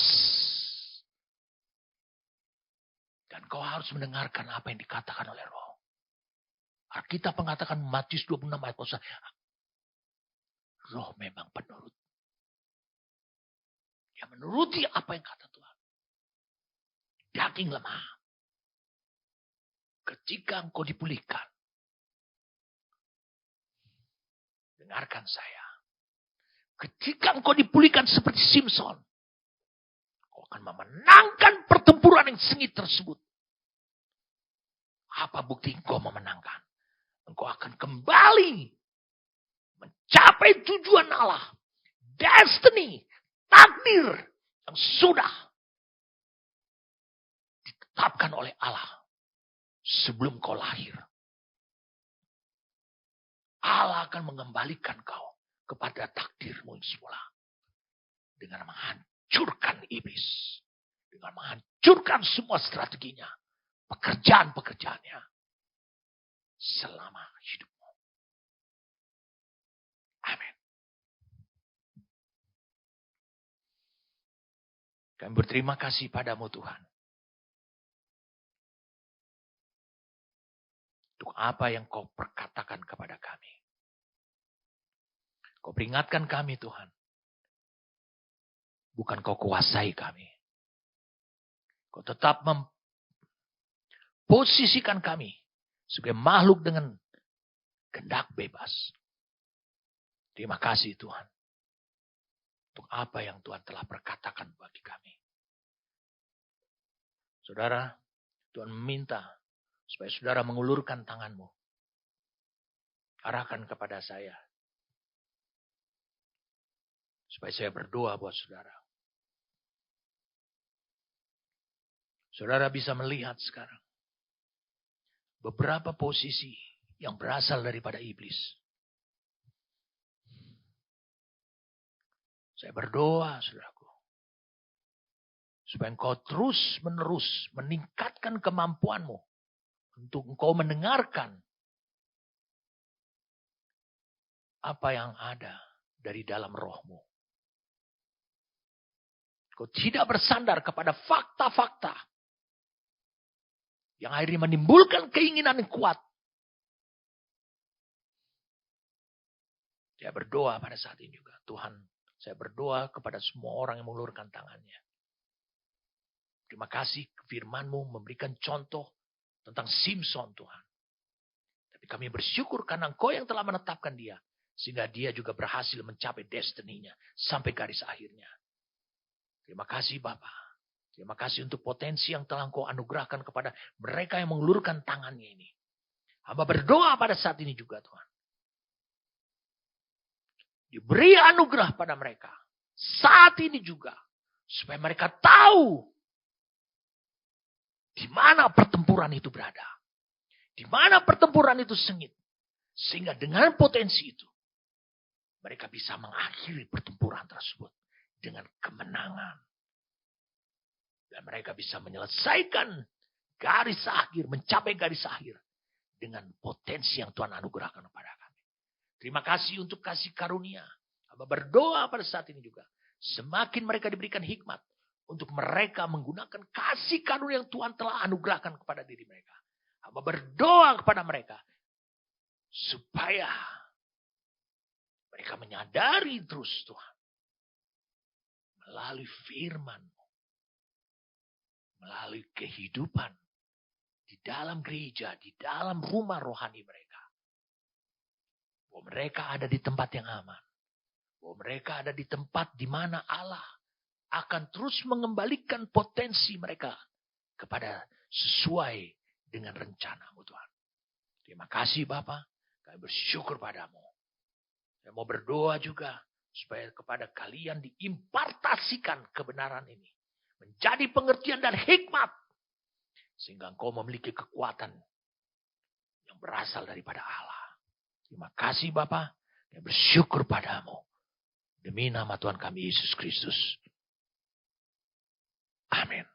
S1: Dan kau harus mendengarkan apa yang dikatakan oleh Roh. Alkitab mengatakan Matius 26 ayat 1. Roh memang penurut. Dia menuruti apa yang kata Tuhan. Daging lemah. Ketika engkau dipulihkan. Dengarkan saya. Ketika engkau dipulihkan seperti Simpson. Engkau akan memenangkan pertempuran yang sengit tersebut. Apa bukti engkau memenangkan? Engkau akan kembali. Mencapai tujuan Allah. Destiny. Takdir. Yang sudah. Ditetapkan oleh Allah. Sebelum kau lahir. Allah akan mengembalikan kau kepada takdirmu yang semula. Dengan menghancurkan iblis. Dengan menghancurkan semua strateginya. Pekerjaan-pekerjaannya. Selama hidupmu. Amin. Kami berterima kasih padamu Tuhan. Untuk apa yang kau perkatakan kepada kami. Kau peringatkan kami Tuhan. Bukan kau kuasai kami. Kau tetap memposisikan kami. Sebagai makhluk dengan kehendak bebas. Terima kasih Tuhan. Untuk apa yang Tuhan telah perkatakan bagi kami. Saudara, Tuhan meminta. Supaya saudara mengulurkan tanganmu. Arahkan kepada saya. Supaya saya berdoa buat saudara. Saudara bisa melihat sekarang. Beberapa posisi yang berasal daripada iblis. Saya berdoa, saudaraku, supaya engkau terus-menerus meningkatkan kemampuanmu untuk engkau mendengarkan apa yang ada dari dalam rohmu. Kau tidak bersandar kepada fakta-fakta yang akhirnya menimbulkan keinginan yang kuat. Saya berdoa pada saat ini juga. Tuhan, saya berdoa kepada semua orang yang mengulurkan tangannya. Terima kasih firman-Mu memberikan contoh tentang Simson, Tuhan. Tapi kami bersyukur karena Engkau yang telah menetapkan dia. Sehingga dia juga berhasil mencapai destininya sampai garis akhirnya. Terima kasih Bapa. Terima kasih untuk potensi yang telah Engkau anugerahkan kepada mereka yang mengulurkan tangannya ini. Hamba berdoa pada saat ini juga Tuhan. Diberi anugerah pada mereka. Saat ini juga. Supaya mereka tahu. Di mana pertempuran itu berada. Di mana pertempuran itu sengit. Sehingga dengan potensi itu. Mereka bisa mengakhiri pertempuran tersebut. Dengan kemenangan. Dan mereka bisa menyelesaikan garis akhir. Mencapai garis akhir. Dengan potensi yang Tuhan anugerahkan kepada kami. Terima kasih untuk kasih karunia. Hamba berdoa pada saat ini juga. Semakin mereka diberikan hikmat. Untuk mereka menggunakan kasih karunia yang Tuhan telah anugerahkan kepada diri mereka. Hamba berdoa kepada mereka. Supaya mereka menyadari terus Tuhan. Melalui firman. Melalui kehidupan. Di dalam gereja. Di dalam rumah rohani mereka. Bahwa mereka ada di tempat yang aman. Bahwa mereka ada di tempat di mana Allah akan terus mengembalikan potensi mereka kepada sesuai dengan rencana-Mu Tuhan. Terima kasih Bapa. Kami bersyukur padamu. Saya mau berdoa juga supaya kepada kalian diimpartasikan kebenaran ini. Menjadi pengertian dan hikmat. Sehingga engkau memiliki kekuatan yang berasal daripada Allah. Terima kasih Bapa. Kami bersyukur padamu. Demi nama Tuhan kami Yesus Kristus. Amin.